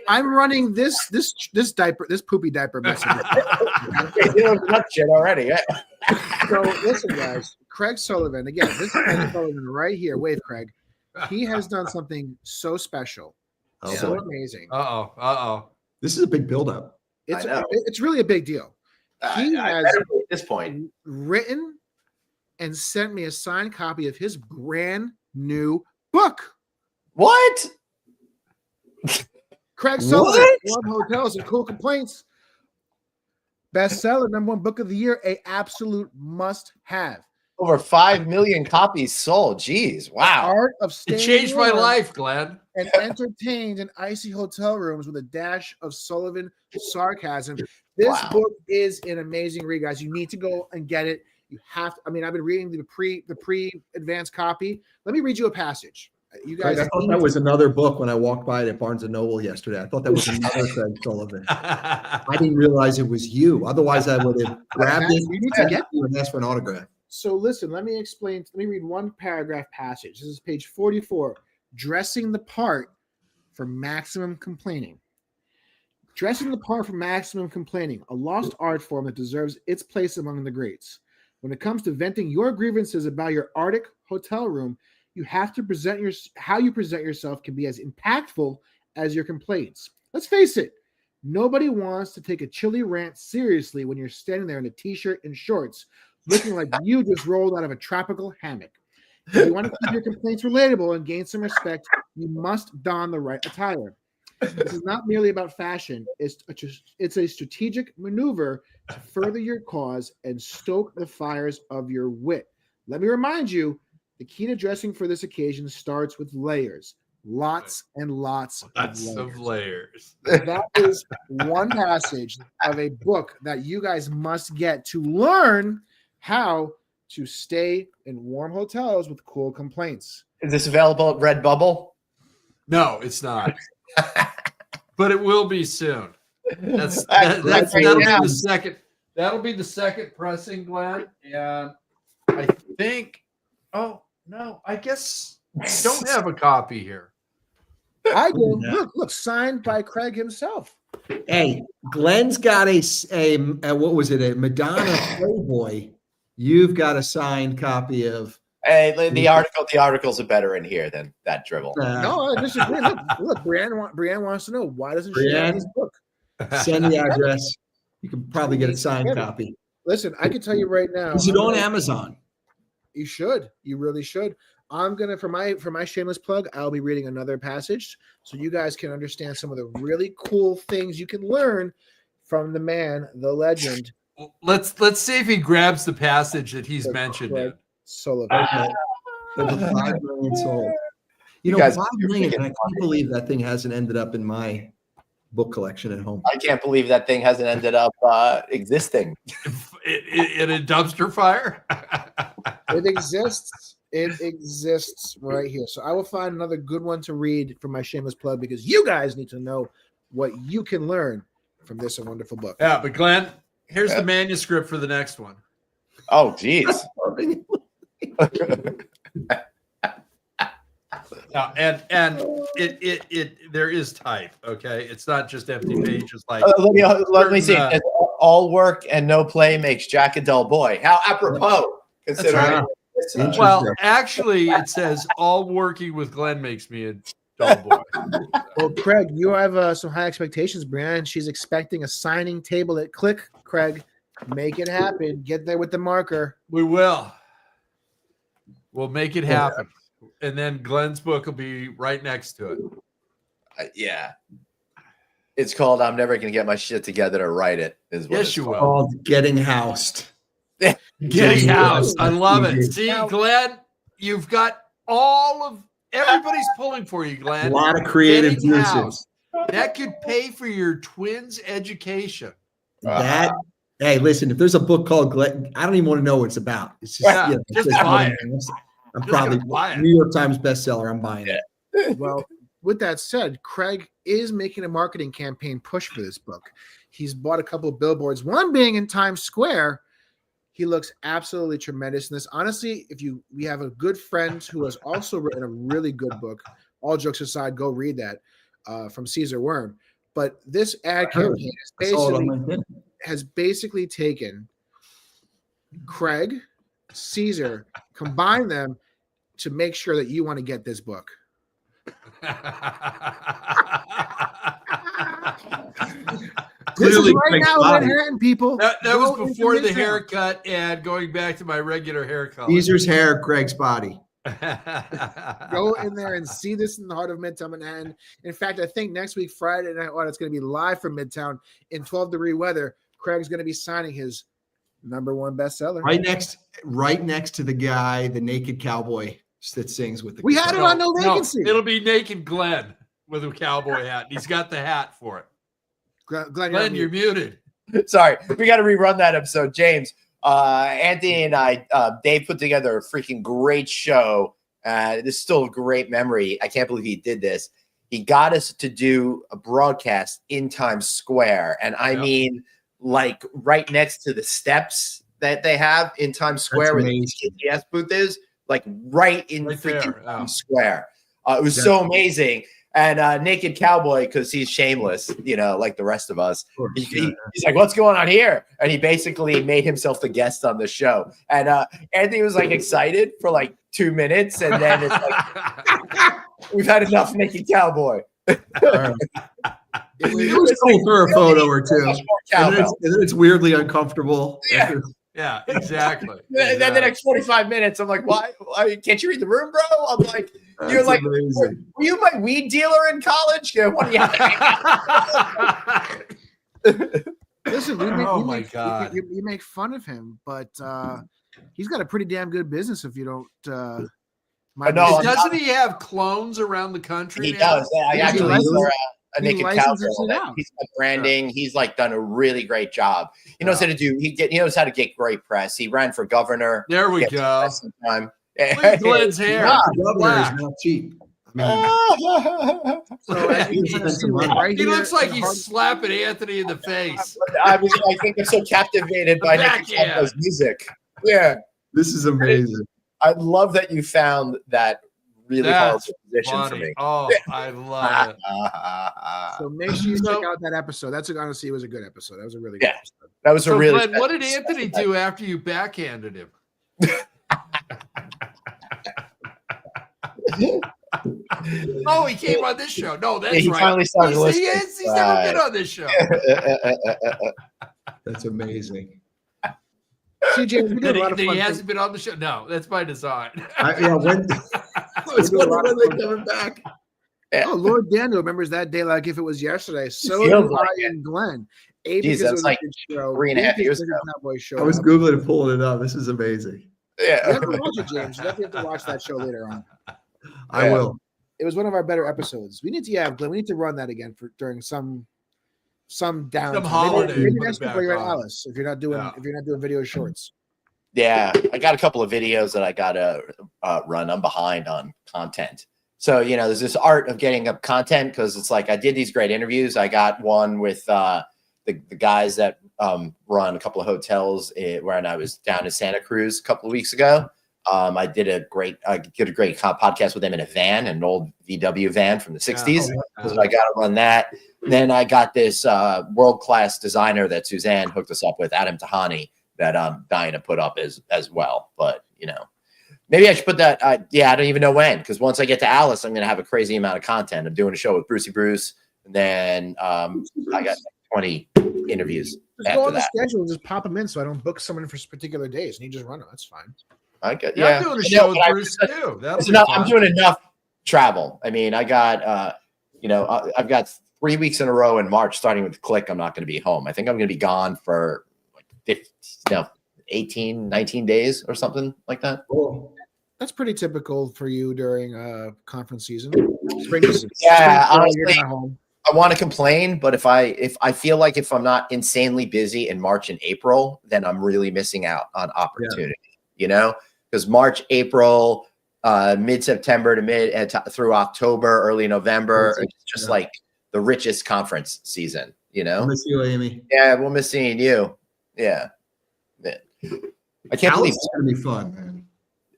I'm running this poopy diaper message. You know that shit already. So listen, guys. Craig Sullivan again. This is Craig Sullivan right here. Wave, Craig. He has done something so special, Oh, so boy. amazing. This is a big buildup. It's really a big deal. He has at this point written and sent me a signed copy of his brand new book. What? Craig Sullivan, Warm Hotels and Cool Complaints. Bestseller, #1 book of the year, a absolute must-have. Over 5 million copies sold. Jeez, wow. Art of It staying changed my warm life, Glenn. and entertained in icy hotel rooms with a dash of Sullivan sarcasm. This Wow. book is an amazing read, guys. You need to go and get it. You have to. I mean, I've been reading the pre-advanced copy. Let me read you a passage. You guys, I thought that was another book when I walked by it at Barnes & Noble yesterday. I thought that was another Craig Sullivan. I didn't realize it was you. Otherwise, I would have grabbed it You need to get and asked for an autograph. So listen, let me explain. Let me read one paragraph passage. This is page 44. Dressing the part for maximum complaining. Dressing the part for maximum complaining, a lost art form that deserves its place among the greats. When it comes to venting your grievances about your Arctic hotel room, you have to how you present yourself can be as impactful as your complaints. Let's face it, nobody wants to take a chilly rant seriously when you're standing there in a t-shirt and shorts, looking like you just rolled out of a tropical hammock. If you want to keep your complaints relatable and gain some respect, you must don the right attire. This is not merely about fashion. It's a strategic maneuver to further your cause and stoke the fires of your wit. Let me remind you, the key to dressing for this occasion starts with layers. Lots and lots of layers. That is one passage of a book that you guys must get to learn how to stay in warm hotels with cool complaints. Is this available at Redbubble? No, it's not. But it will be soon. That'll be the second. That'll be the second pressing, Glenn. And I think. Oh no, I guess I don't have a copy here. I do. Look, signed by Craig himself. Hey, Glenn's got a what was it? A Madonna Playboy. You've got a signed copy of. Hey, the articles are better in here than that dribble. No, I disagree. Look, Brianne wants to know why doesn't she have this book? Send the address. You can probably get a signed copy. Listen, I can tell you right now. Is it on Amazon? You should. You really should. I'm gonna for my shameless plug. I'll be reading another passage so you guys can understand some of the really cool things you can learn from the man, the legend. Let's see if he grabs the passage that he's mentioned. Craig Sullivan. Over 5 million sold. You know, guys, 5 million, and I can't believe that thing hasn't ended up in my book collection at home. I can't believe that thing hasn't ended up existing. In a dumpster fire? It exists. It exists right here. So I will find another good one to read for my shameless plug because you guys need to know what you can learn from this wonderful book. Yeah, but Glenn, here's the manuscript for the next one. Oh, geez. And it there is type. Okay, it's not just empty pages. Like let me see. All work and no play makes Jack a dull boy. How apropos, considering. Well, actually, it says all working with Glenn makes me a dull boy. Well, Craig, you have some high expectations, Brianne. She's expecting a signing table at Click. Craig, make it happen. Get there with the marker. We will. We'll make it happen. And then Glenn's book will be right next to it. Yeah. It's called I'm Never Gonna Get My Shit Together to Write It. Is what Yes, you will. Called Getting Housed. Getting housed. I love it. See, Glenn, you've got everybody's pulling for you, Glenn. A lot of creative Getting juices. housed. That could pay for your twins' education. Hey, listen, if there's a book called Glenn, I don't even want to know what it's about. It's just, just buy it. I'm Just probably buy it. New York Times bestseller. I'm buying it. Well, with that said, Craig is making a marketing campaign push for this book. He's bought a couple of billboards, one being in Times Square. He looks absolutely tremendous in this. Honestly, we have a good friend who has also written a really good book, all jokes aside, go read that from Caesar Worm. But this ad I heard. campaign I saw it on basically LinkedIn. has basically taken Craig, Caesar, combined them to make sure that you want to get this book. This is Clearly, right Craig's now in body. Manhattan, people. That Go was into before the Midtown. haircut and going back to my regular hair color. Caesar's hair, Craig's body. Go in there and see this in the heart of Midtown Manhattan. In fact, I think next week, Friday night, it's going to be live from Midtown in 12-degree weather. Craig's going to be signing his #1 bestseller. Right next to the guy, the naked cowboy that sings with the. We had it on No Vacancy. It'll be naked Glenn with a cowboy hat. He's got the hat for it. Glenn, You're muted. Sorry, we got to rerun that episode. James, Anthony and I, Dave put together a freaking great show. This is still a great memory. I can't believe he did this. He got us to do a broadcast in Times Square. And I mean, like right next to the steps that they have in Times Square where the GPS booth is, like right freaking Times Square. It was so amazing. And Naked Cowboy, because he's shameless, like the rest of us. He's like, what's going on here? And he basically made himself the guest on the show. And Anthony was like excited for like 2 minutes. And then it's like, we've had enough Naked Cowboy. It was cool for a photo or two. And then it's weirdly uncomfortable. Yeah. Yeah, exactly. Then the next 45 minutes, I'm like, why? Can't you read the room, bro? I'm like, you're like, were you my weed dealer in college? What do you have? Listen, God. You make fun of him, but he's got a pretty damn good business if you don't. Doesn't he have clones around the country? He does. I actually a Naked Cowboy. He's got branding. Yeah. He's like done a really great job. He knows how to do. He knows how to get great press. He ran for governor. There we go. Time. Look at Glenn's hair. Governor is not cheap. He looks like he's slapping Anthony in the face. I think I'm so captivated by Naked Cowboy's music. Yeah, this is amazing. I love that you found that really horrible position for me. Oh, I love it. So make sure you check out that episode. Honestly, it was a good episode. That was a really good episode. That was a really. Glenn, what did Anthony do after you backhanded him? Oh, he came on this show. No, that's he right. Finally started listening. He's never been on this show. That's amazing. See, James, we did a lot of fun. He hasn't been on the show. No, that's by design. When they coming back? Yeah. Oh, Lord Daniel remembers that day like if it was yesterday. So do I and Glenn. Jeez, that's like 3.5 years ago. I was Googling and pulling it up. This is amazing. Yeah. You have to watch it, James. You definitely have to watch that show later on. I will. It was one of our better episodes. We need to run that again during some downtime. Some holiday. Maybe next week while you're at Alice, if you're not doing video shorts. Yeah, I got a couple of videos that I gotta run. I'm behind on content. So, there's this art of getting up content because it's like I did these great interviews. I got one with the guys that run a couple of hotels when I was down in Santa Cruz a couple of weeks ago. I did a great podcast with them in a van, an old VW van from the 60s. So I got to run that. Then I got this world-class designer that Suzanne hooked us up with, Adam Tahani, that I'm dying to put up as well. But, maybe I should put that. I don't even know when, because once I get to Alice, I'm going to have a crazy amount of content. I'm doing a show with Brucey Bruce, and then I got 20 interviews. Just go on the schedule and just pop them in so I don't book someone for particular days and you just run them. That's fine. I'm doing a show with Bruce too. I'm doing enough travel. I mean, I got I've got 3 weeks in a row in March, starting with the Click. I'm not going to be home. I think I'm going to be gone for like 18, 19 days or something like that. Cool. That's pretty typical for you during conference season. Spring season. Yeah, honestly, I want to complain, but if I feel like if I'm not insanely busy in March and April, then I'm really missing out on opportunity. Because March, April, mid-September to through October, early November, it's just like the richest conference season. I'll miss you, Amy. Yeah, we'll miss seeing you. Yeah. I can't believe it's going to be fun, man.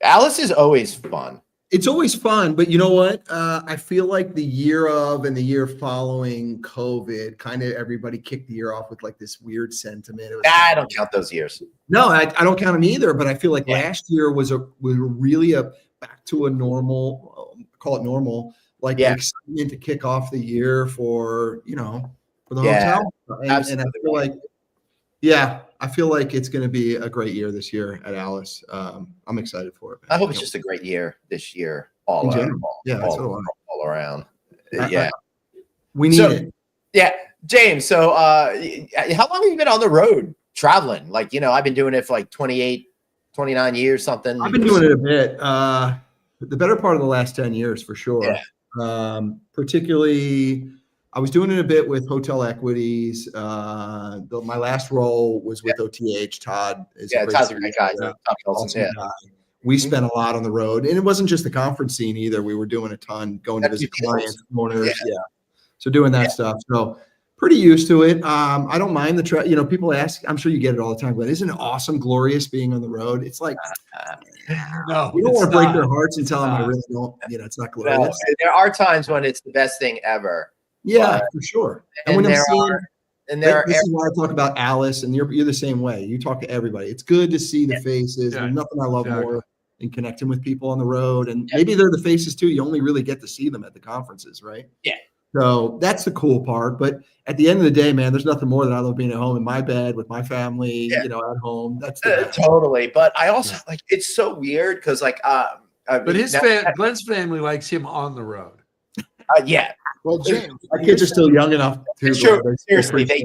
Alice is always fun. It's always fun, but you know what? I feel like the year of and the year following COVID, kind of everybody kicked the year off with like this weird sentiment. It was I don't count those years. No, I don't count them either. But I feel like Yeah. last year was really a back to a normal, call it normal, like Yeah. excitement to kick off the year for for the Yeah, hotel. And I feel like, I feel like it's going to be a great year this year at Alice. I'm excited for it. Man. I hope it's just a great year this year, all In around. general. Yeah, that's what I want. All around. I- Yeah. We need it. Yeah. James, so how long have you been on the road traveling? Like, I've been doing it for like 28, 29 years, something. I've been doing it a bit. The better part of the last 10 years for sure. Yeah. Particularly, I was doing it a bit with Hotel Equities. My last role was with OTH. Todd is Todd's a great guy. CEO, Todd Kelson, awesome guy. We spent a lot on the road, and it wasn't just the conference scene either. We were doing a ton, going to visit clients, owners, so doing that stuff. So pretty used to it. I don't mind the people ask. I'm sure you get it all the time, but isn't it awesome, glorious being on the road? It's like No, you don't it's want to break not. their hearts and tell them I not. really don't. It's not No, glorious. there are times when it's the best thing ever. Yeah, for sure. And when I'm seeing, this is why I talk about Alice, and you're the same way. You talk to everybody. It's good to see the faces. Yeah, There's nothing I love exactly. more than connecting with people on the road. And maybe they're the faces too. You only really get to see them at the conferences, right? Yeah. So that's the cool part. But at the end of the day, man, there's nothing more than I love being at home in my bed with my family, at home. That's the best. Totally. But I also it's so weird because But Glenn's family likes him on the road. Yeah. Well, James, My kids are still young enough to. Sure. Seriously, they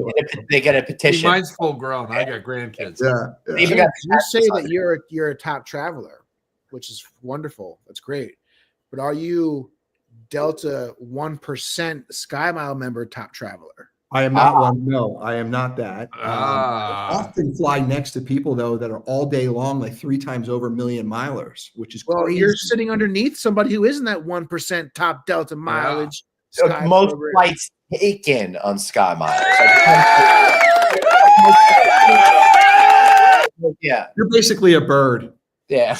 get a See, petition. mine's full grown. I got grandkids. Yeah. They even James, got you say that you're a top traveler, which is wonderful. That's great. But are you Delta 1% Sky Mile member top traveler? I am not one. No, I am not that. I Ah. often fly next to people though that are all day long, like 3 times over million milers, which is Well, crazy. you're sitting underneath somebody who isn't that 1% top Delta mileage. Sky most program. flights taken on Sky Miles. Yeah. You're basically a bird, Yeah.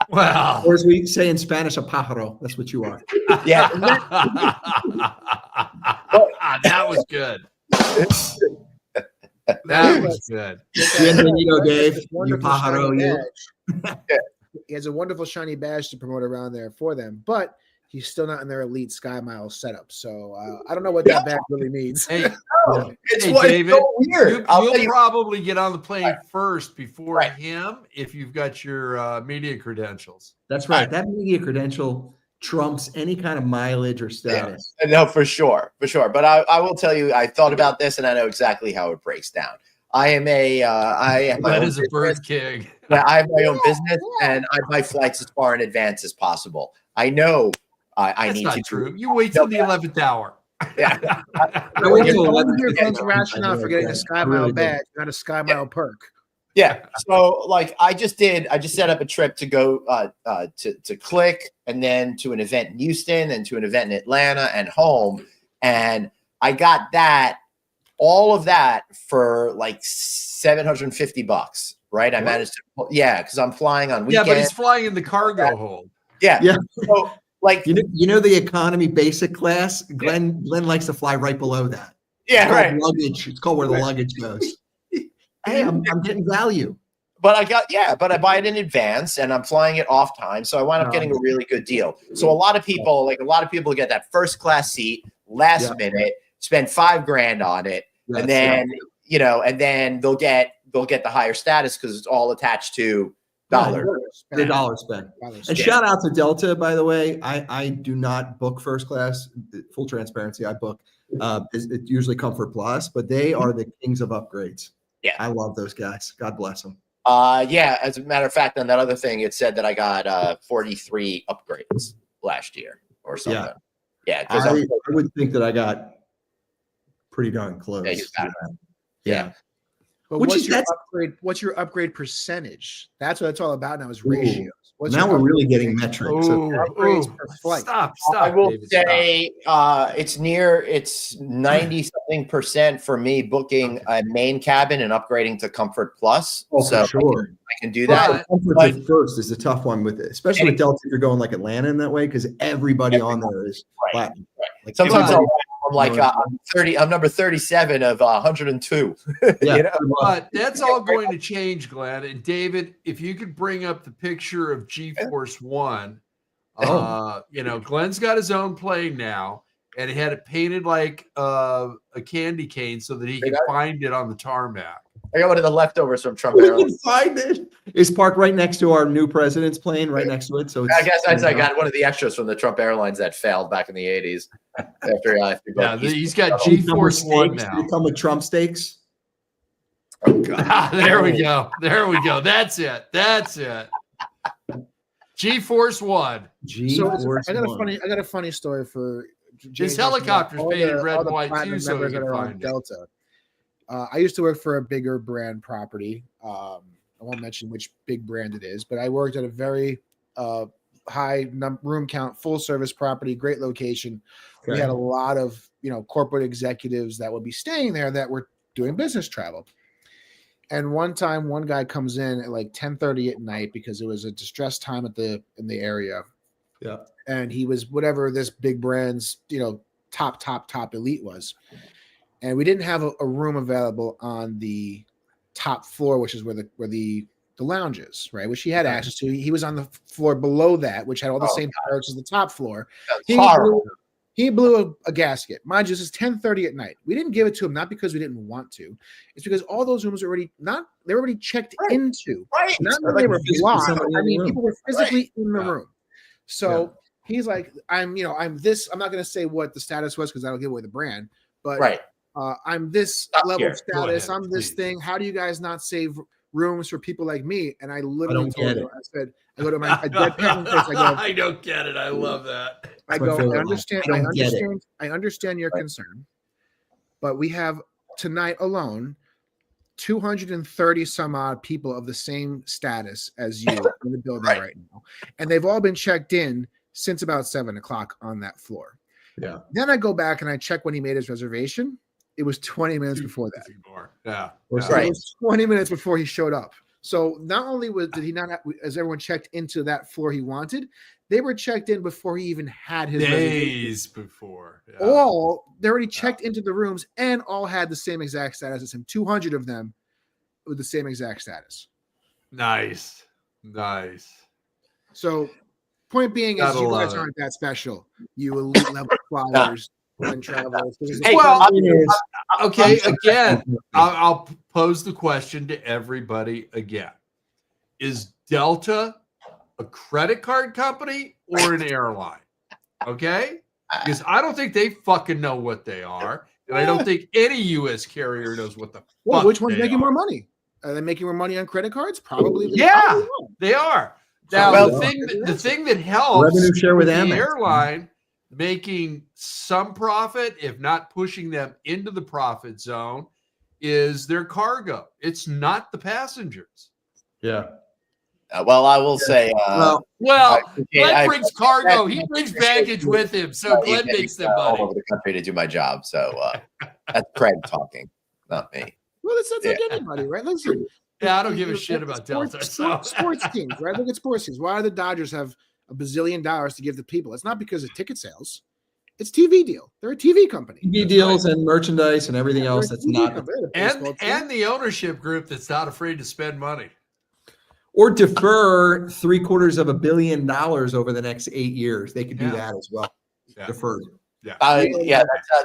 Wow. or as we say in Spanish, a pájaro. That's what you are. Yeah. That was good. That was good. Bienvenido, Dave. This You wonderful pájaro, shiny you. badge. He has a wonderful shiny badge to promote around there for them, but he's still not in their elite Sky Mile setup. So I don't know what that badge really means. Hey, It's, Hey, it's David, so weird. you'll probably get on the plane first before Right. him if you've got your media credentials. That's right. That media credential trumps any kind of mileage or status. No, for sure. But I will tell you, I thought about this and I know exactly how it breaks down. I am I have my That own is a bird king. Yeah, I have my own business and I buy flights as far in advance as possible. I know I That's need not to. true. You wait till the 11th hour. Yeah. I I went to want 11 to hear tickets. Glenn's rationale for getting a Sky Mile really do. badge, not a Sky Mile perk. Yeah. So I just set up a trip to go to Click and then to an event in Houston and to an event in Atlanta and home. And I got all of that for like $750, right? I managed to, because I'm flying on Yeah, weekends. but he's flying in the cargo hold. Yeah. So like, You know the economy basic class. Glenn likes to fly right below that. yeah, It's called right. Luggage. It's called where the luggage goes. Hey, I'm getting value. But I buy it in advance and I'm flying it off time. So I wind up getting a really good deal. So a lot of people get that first class seat last minute, spend $5,000 on it. Yes, and then, and then they'll get the higher status because it's all attached to dollars. The dollar spent. And shout out to Delta, by the way. I do not book first class. Full transparency, I book. It usually Comfort Plus, but they are the kings of upgrades. Yeah. I love those guys. God bless them. As a matter of fact, on that other thing, it said that I got 43 upgrades last year or something. Yeah, because I would think that I got pretty darn close. Yeah, you got Yeah. But Which what's is- your that's- upgrade? What's your upgrade percentage? That's what it's all about now. Is Ooh. ratios. What's Now your we're really upgrade getting ratio? metrics. Upgrades per flight. Stop, I will David, stop. say it's 90 something percent for me booking a main cabin and upgrading to Comfort Plus. Oh, so for sure. I can do that. But- Comfort but- at first is a tough one with it, especially with Delta. If you're going like Atlanta in that way, because everybody on there is Right. platinum. Like Sometimes everybody- I'm like I'm number 37 of 102. yeah, you know? good luck. But that's all going to change, Glenn. And David, if you could bring up the picture of GeForce One, Glenn's got his own plane now, and he had it painted like a candy cane so that he could find it on the tarmac. I got one of the leftovers from Trump We Airlines. can find it. It's parked right next to our new president's plane, right next to it. So it's, I guess I got one of the extras from the Trump Airlines that failed back in the 80s. He's got GeForce One steaks. now. They come with Trump steaks. Oh, God. There we go. There we go. That's it. That's it. GeForce One. GeForce I got One. I got a funny story for His helicopter's all painted the- red all and the white platinum too, so he members can that are on find it. Delta. I used to work for a bigger brand property. I won't mention which big brand it is, but I worked at a very high room count, full service property, great location. We Okay. had a lot of corporate executives that would be staying there that were doing business travel. And one time, one guy comes in at like 10:30 at night because it was a distressed time in the area. Yeah. And he was whatever this big brand's top elite was. And we didn't have a room available on the top floor, which is where the lounge is, right? Which he had access to. He was on the floor below that, which had all the same perks as the top floor. He blew a gasket. Mind you, this is 10:30 at night. We didn't give it to him, not because we didn't want to. It's because all those rooms were already checked into. Right. Not that Like they were physically blocked. somebody in I the mean, room. people were physically in the Yeah. room. So he's like, I'm this. I'm not going to say what the status was because that'll give away the brand. But Right. I'm this Stop level here. of Go status. ahead, I'm this please. thing. How do you guys not save rooms for people like me? And I literally don't told get him, it. I said, I go to my deadpan face. I go, I don't get it. I love that. I my go, favorite I line. understand. I I don't get it. understand. I understand your concern, but we have tonight alone 230 some odd people of the same status as you in the building right now, and they've all been checked in since about 7:00 on that floor. Yeah. Then I go back and I check when he made his reservation. It was 20 minutes before that. Yeah. Or Right. It was 20 minutes before he showed up. So not only did he not have, as everyone checked into that floor he wanted, they were checked in before he even had his reservation. Days before. Yeah. They already checked into the rooms and all had the same exact status as him. 200 of them with the same exact status. Nice. Nice. So point being is Gotta you love guys it. aren't that special. You elite level flyers and travelers. Hey, Well, I'm- Okay, again, I'll pose the question to everybody again. Is Delta a credit card company or an airline? Okay? Because I don't think they fucking know what they are. And I don't think any U.S. carrier knows what the Well, fuck which one's they making are. more money? Are they making more money on credit cards? Probably. Yeah. probably not. They are. Now, Well, the thing that helps Revenue share with the Amex. airline making some profit, if not pushing them into the profit zone, is their cargo. It's not the passengers. Yeah. Well, I will say. Well, Well, Glenn Glenn brings cargo. He brings baggage with him, so Glenn makes them all money. over the country to do my job. So that's Craig talking, not me. Well, that's like anybody, right? Listen. Yeah, I don't give a shit about Delta. So. Sports teams, right? Look at sports teams. Why do the Dodgers have $1 billion to give the people? It's not because of ticket sales. It's TV deal. They're a TV company. TV deals and merchandise and everything else that's not, And the ownership group that's not afraid to spend money. or defer $750 million over the next 8 years. They could do Yeah. that as well. Yeah. Deferred. Yeah,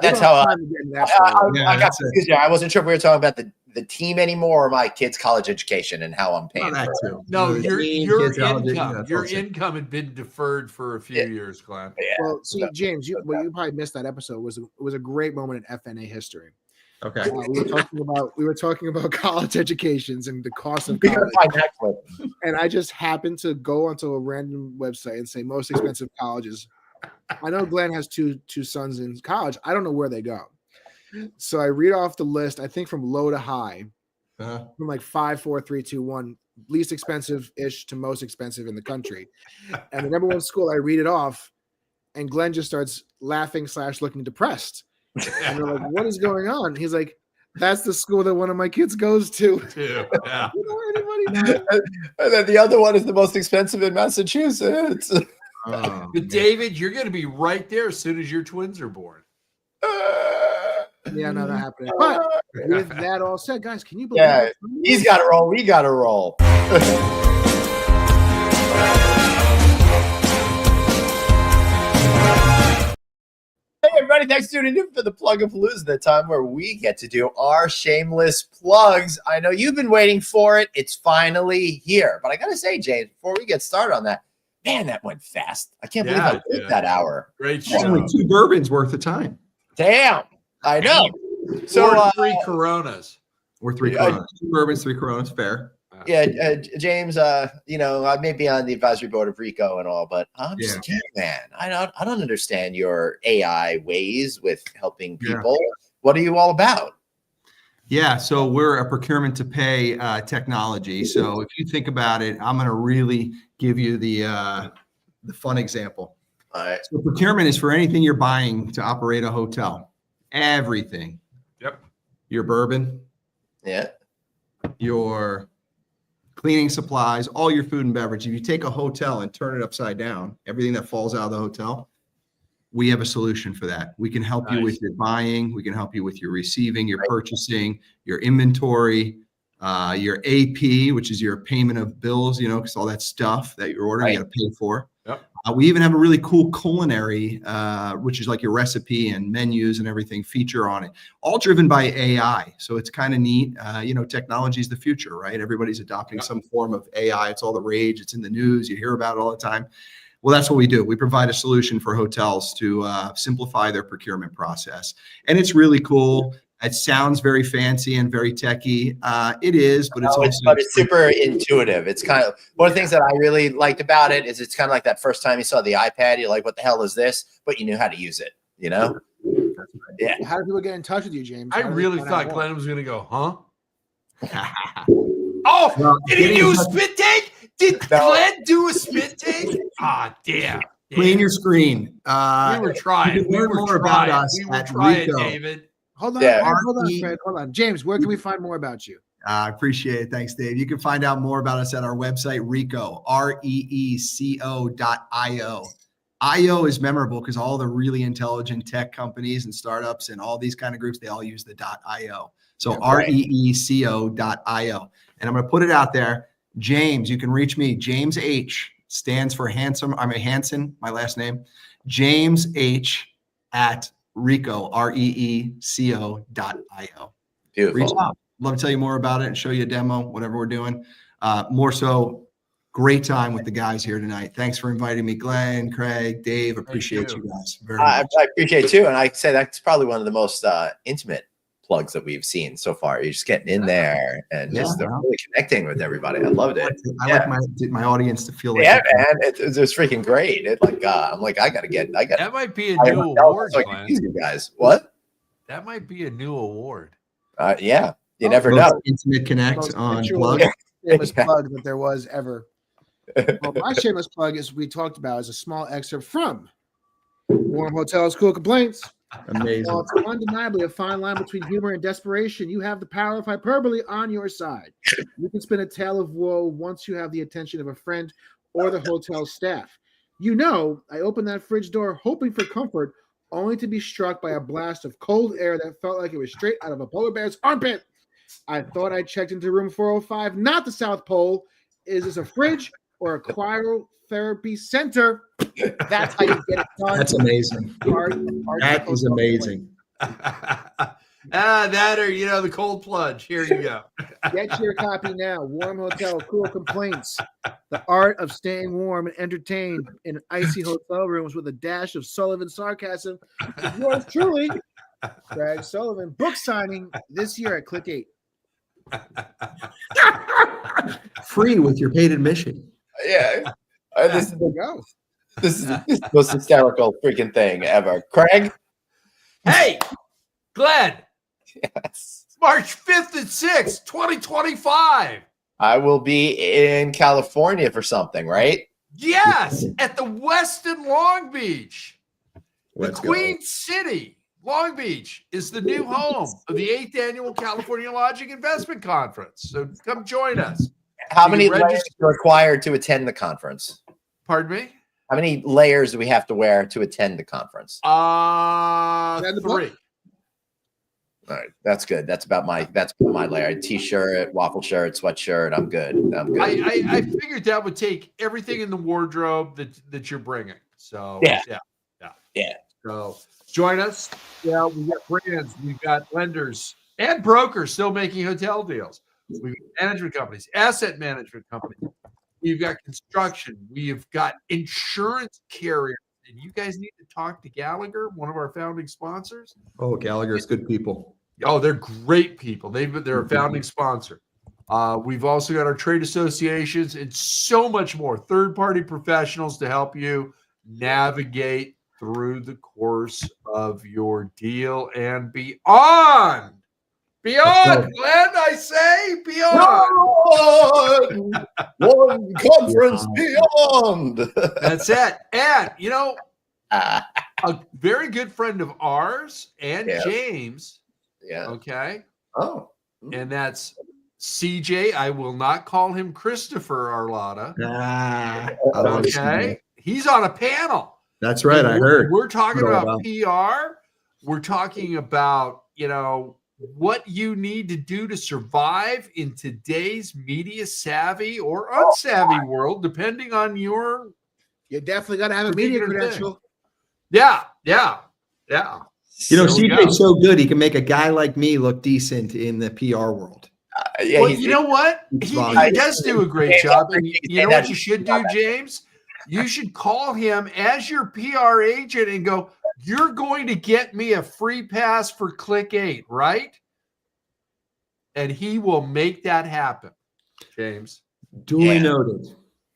that's how I got confused there. I wasn't sure if we were talking about the team anymore or my kids' college education and how I'm paying That for it. too. No, The your team, kids out, income, that's your also- income had been deferred for a few years, Glenn. Yeah. Well, see, James, you probably missed that episode. It was a great moment in FNA history. Okay. We were talking about college educations and the cost of We gotta college. find that clip. And I just happened to go onto a random website and say most expensive colleges. I know Glenn has two sons in college. I don't know where they go. So I read off the list, I think from low to high. from like 5, 4, 3, 2, 1, least expensive-ish to most expensive in the country. And the number one school, I read it off, and Glenn just starts laughing / looking depressed. And they're like, "What is going on?" He's like, "That's the school that one of my kids goes to." Yeah. You know anybody know? And then the other one is the most expensive in Massachusetts. Oh, But David, you're going to be right there as soon as your twins are born. Yeah, no, that happened. But with that all said, guys, can you believe Yeah, it? he's got to roll. We got to roll. Hey, everybody, thanks for tuning in for the Plug-a-Palooza, the time where we get to do our shameless plugs. I know you've been waiting for it. It's finally here. But I got to say, James, before we get started on that, man, that went fast. I can't believe I did that hour. Great It's show. only 2 bourbons worth of time. Damn. I know. So, Or 3 Coronas. Or 3 Coronas. 2 bourbons, 3 Coronas, fair. yeah, James, you know, I may be on the advisory board of Rico and all, but I'm Yeah. scared, man. I don't understand your AI ways with helping people. What are you all about? Yeah, so we're a procurement to pay technology. So if you think about it, I'm going to really give you the fun example. All right. So procurement is for anything you're buying to operate a hotel. Everything. Yep. Your bourbon, Yeah. your cleaning supplies, all your food and beverage. If you take a hotel and turn it upside down, everything that falls out of the hotel, we have a solution for that. We can help you with your buying. We can help you with your receiving, your purchasing, your inventory, your AP, which is your payment of bills, you know, because all that stuff that you're ordering, you got to pay for. Yep. We even have a really cool culinary, which is like your recipe and menus and everything feature on it, all driven by AI. So it's kind of neat. You know, technology is the future, right? Everybody's adopting some form of AI. It's all the rage. It's in the news. You hear about it all the time. Well, that's what we do. We provide a solution for hotels to simplify their procurement process. And it's really cool. It sounds very fancy and very techy. It is, but it's it's super intuitive. It's kind of one of the things that I really liked about it is it's kind of like that first time you saw the iPad, you're like, what the hell is this? But you knew how to use it, you know? Yeah. How do people get in touch with you, James? I How do they really find thought out more? Glenn was going to go, huh? Oh, Well, did he getting do a in touch- spit take? Did No. Glenn do a spit take? Ah, damn. Clean your screen. We were trying. you can We learn were more about trying. us We were at trying, Rico. David. Hold on, Yeah. Fred, hold on, RE Fred. Hold on. James, where can we find more about you? I appreciate it. Thanks, Dave. You can find out more about us at our website, Rico, REECO.io. IO is memorable because all the really intelligent tech companies and startups and all these kind of groups, they all use the .io. So REECO.io. And I'm going to put it out there. James, you can reach me. James H stands for handsome. I'm a Hanson, my last name. James H at Rico, REECO.io. Beautiful. Reach out. Love to tell you more about it and show you a demo, whatever we're doing. More so, great time with the guys here tonight. Thanks for inviting me, Glenn, Craig, Dave. Appreciate you guys very much. I appreciate it too. And I say that's probably one of the most intimate plugs that we've seen so far. You're just getting in there and just really connecting with everybody. I loved it. I like my audience to feel like man, it was freaking great. It like I'm like I got That might be a new award, so I can Glenn. use you guys. What? That might be a new award. Yeah, you never most know. intimate connect Most on mutual plug. shameless plug that there was ever. Well, my shameless plug, as we talked about, is a small excerpt from Warm Hotels, Cool Complaints. Amazing. While it's undeniably a fine line between humor and desperation, you have the power of hyperbole on your side. You can spin a tale of woe once you have the attention of a friend or the hotel staff. You know, I opened that fridge door hoping for comfort, only to be struck by a blast of cold air that felt like it was straight out of a polar bear's armpit. I thought I checked into room 405, not the South Pole. Is this a fridge or a cryotherapy center? That's how you get it done. That's amazing. That is amazing. That or, the cold plunge. Here you go. Get your copy now. Warm Hotel, Cool Complaints. The art of staying warm and entertained in icy hotel rooms with a dash of Sullivan sarcasm. With yours truly, Craig Sullivan. Book signing this year at Click 8. Free with your paid admission. Yeah. This There you go. is the most hysterical freaking thing ever. Craig? Hey, Glenn, Yes. March 5th and 6th, 2025. I will be in California for something, right? Yes, at the Westin Long Beach. Let's the go. Queen City, Long Beach, is the new home of the 8th Annual California Lodging Investment Conference. So come join us. How You many can layers register- are required to attend the conference? Pardon me? How many layers do we have to wear to attend the conference? the book? 3. All right, that's good. That's my layer. T-shirt, waffle shirt, sweatshirt. I'm good. I'm good. I figured that would take everything in the wardrobe that you're bringing. So Yeah. So join us. Yeah, we got brands, we've got lenders and brokers still making hotel deals. We've got management companies, asset management companies. We've got construction. We've got insurance carriers. And you guys need to talk to Gallagher, one of our founding sponsors. Oh, Gallagher's good people. Oh, they're great people. They're a founding sponsor. We've also got our trade associations and so much more. Third-party professionals to help you navigate through the course of your deal and beyond. Beyond, Glenn, I say beyond. One conference beyond. That's it. And, Ah, a very good friend of ours and Yeah. James, yeah. okay, Oh. and that's CJ. I will not call him Christopher Arlotta. Okay, he's on a panel. That's right. I heard. We're talking Heard all about PR. We're talking about what you need to do to survive in today's media savvy or unsavvy world, depending on your. You definitely got to have a media Particular thing. credential. Yeah. You know, There we go. CJ's so good, he can make a guy like me look decent in the PR world. Yeah, Well, he's- you know what? It's He fine. does do a great James, job. I And appreciate you know that. what you should do, James? You should call him as your PR agent and go, "You're going to get me a free pass for Click 8, right?" And he will make that happen, James. Duly Yeah. noted.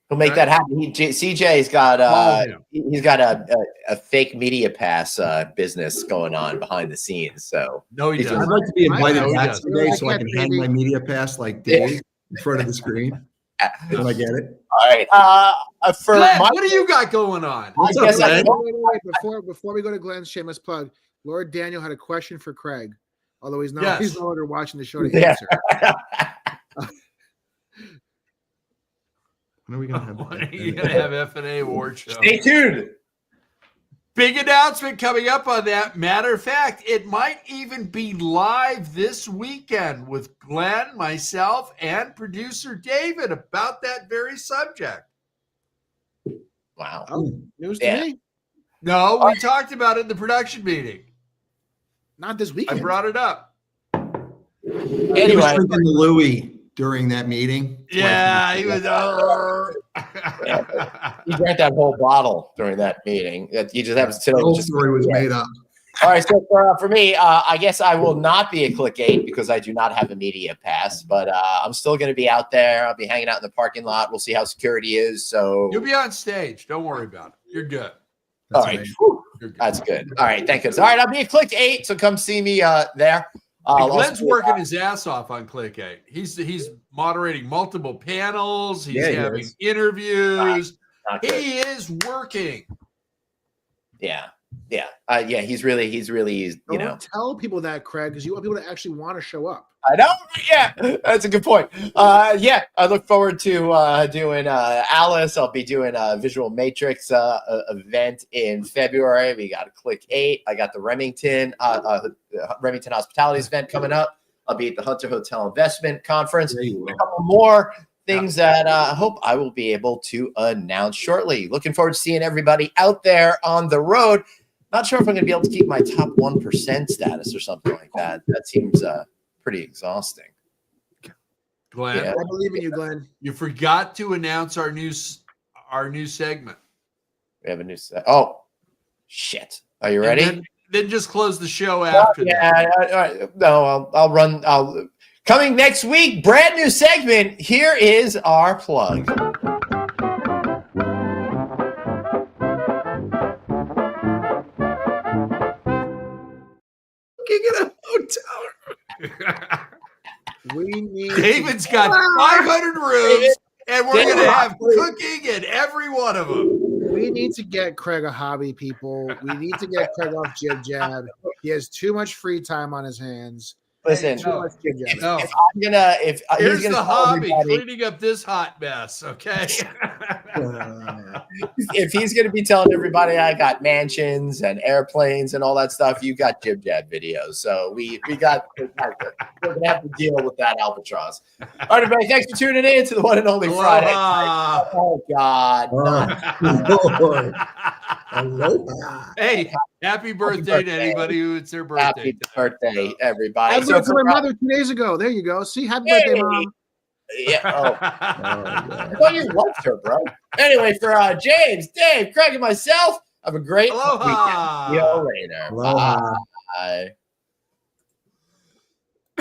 He'll make that happen. CJ's got Call him. he's got a fake media pass business going on behind the scenes. So No, he He's I'd doesn't. like to be invited know he back does. someday so I can hang Maybe. my media pass like Dave in front of the screen when I get it. all right. For Glenn, my what do you got going on? What's I up, guess I- Greg? Wait. Before we go to Glenn's shameless plug, Lord Daniel had a question for Craig, although he's Yes. no longer watching the show to Yeah. answer. When are we gonna have When are that? you gonna have F&A award show? stay tuned. Big announcement coming up on that. Matter of fact, it might even be live this weekend with Glenn, myself, and producer David about that very subject. Wow. Oh, news to Yeah. me. No, we talked about it in the production meeting. Not this I weekend. brought it up. He was Anyway, drinking the Louis during that meeting. Yeah, he was. he drank that whole bottle during that meeting. You just have to sit The over. whole Just, story was made up. all right. So for me, I guess I will not be a Click 8 because I do not have a media pass. But I'm still going to be out there. I'll be hanging out in the parking lot. We'll see how security is. So You'll be on stage. Don't worry about it. You're good. all That's right. amazing. Whew. You're good. That's good. All right. Thank you. All right. I'll be a Click 8. So come see me there. And Glenn's working his ass off on Click 8. He's moderating multiple panels. He's Yeah, he having is. interviews. Not good. He is working. Yeah. He's really, Don't tell people that, Craig, because you want people to actually want to show up. I know. Yeah, that's a good point. I look forward to doing Alice. I'll be doing a Visual Matrix event in February. We got a Click 8. I got the Remington Hospitalities event coming up. I'll be at the Hunter Hotel Investment Conference. There you A go. couple more things that I hope I will be able to announce shortly. Looking forward to seeing everybody out there on the road. Not sure if I'm going to be able to keep my top 1% status or something like that. That seems pretty exhausting. Glenn, Yeah. I believe in you, Glenn. you forgot to announce our new segment. We have a new set. Oh, shit. Are you ready? And then just close the show after that. Yeah. All right. No, I'll run. Coming next week, brand new segment. Here is our plug. Looking at a hotel. We need David's got 500 rooms, and we're going to have cooking in every one of them. We need to get Craig a hobby, people. We need to get Craig off Jib Jab. He has too much free time on his hands. Listen, Too much Jib Jab. No. if I'm gonna, if Here's he's gonna the tell hobby, everybody- cleaning up this hot mess, okay? if he's gonna be telling everybody I got mansions and airplanes and all that stuff, you got Jib Jab videos. So we're gonna have to deal with that albatross. All right, everybody, thanks for tuning in to the one and only Friday. Aloha. Oh God. Lord. Aloha. Hey, happy birthday to birthday. anybody who it's their birthday. Happy today. birthday, everybody. I So went to my for- mother 2 days ago. There you go. See, happy birthday, Hey. Mom. yeah, oh, Oh, I thought you loved her, bro. Anyway, for James, Dave, Craig, and myself, have a great Aloha. weekend. See you later. Aloha. Bye.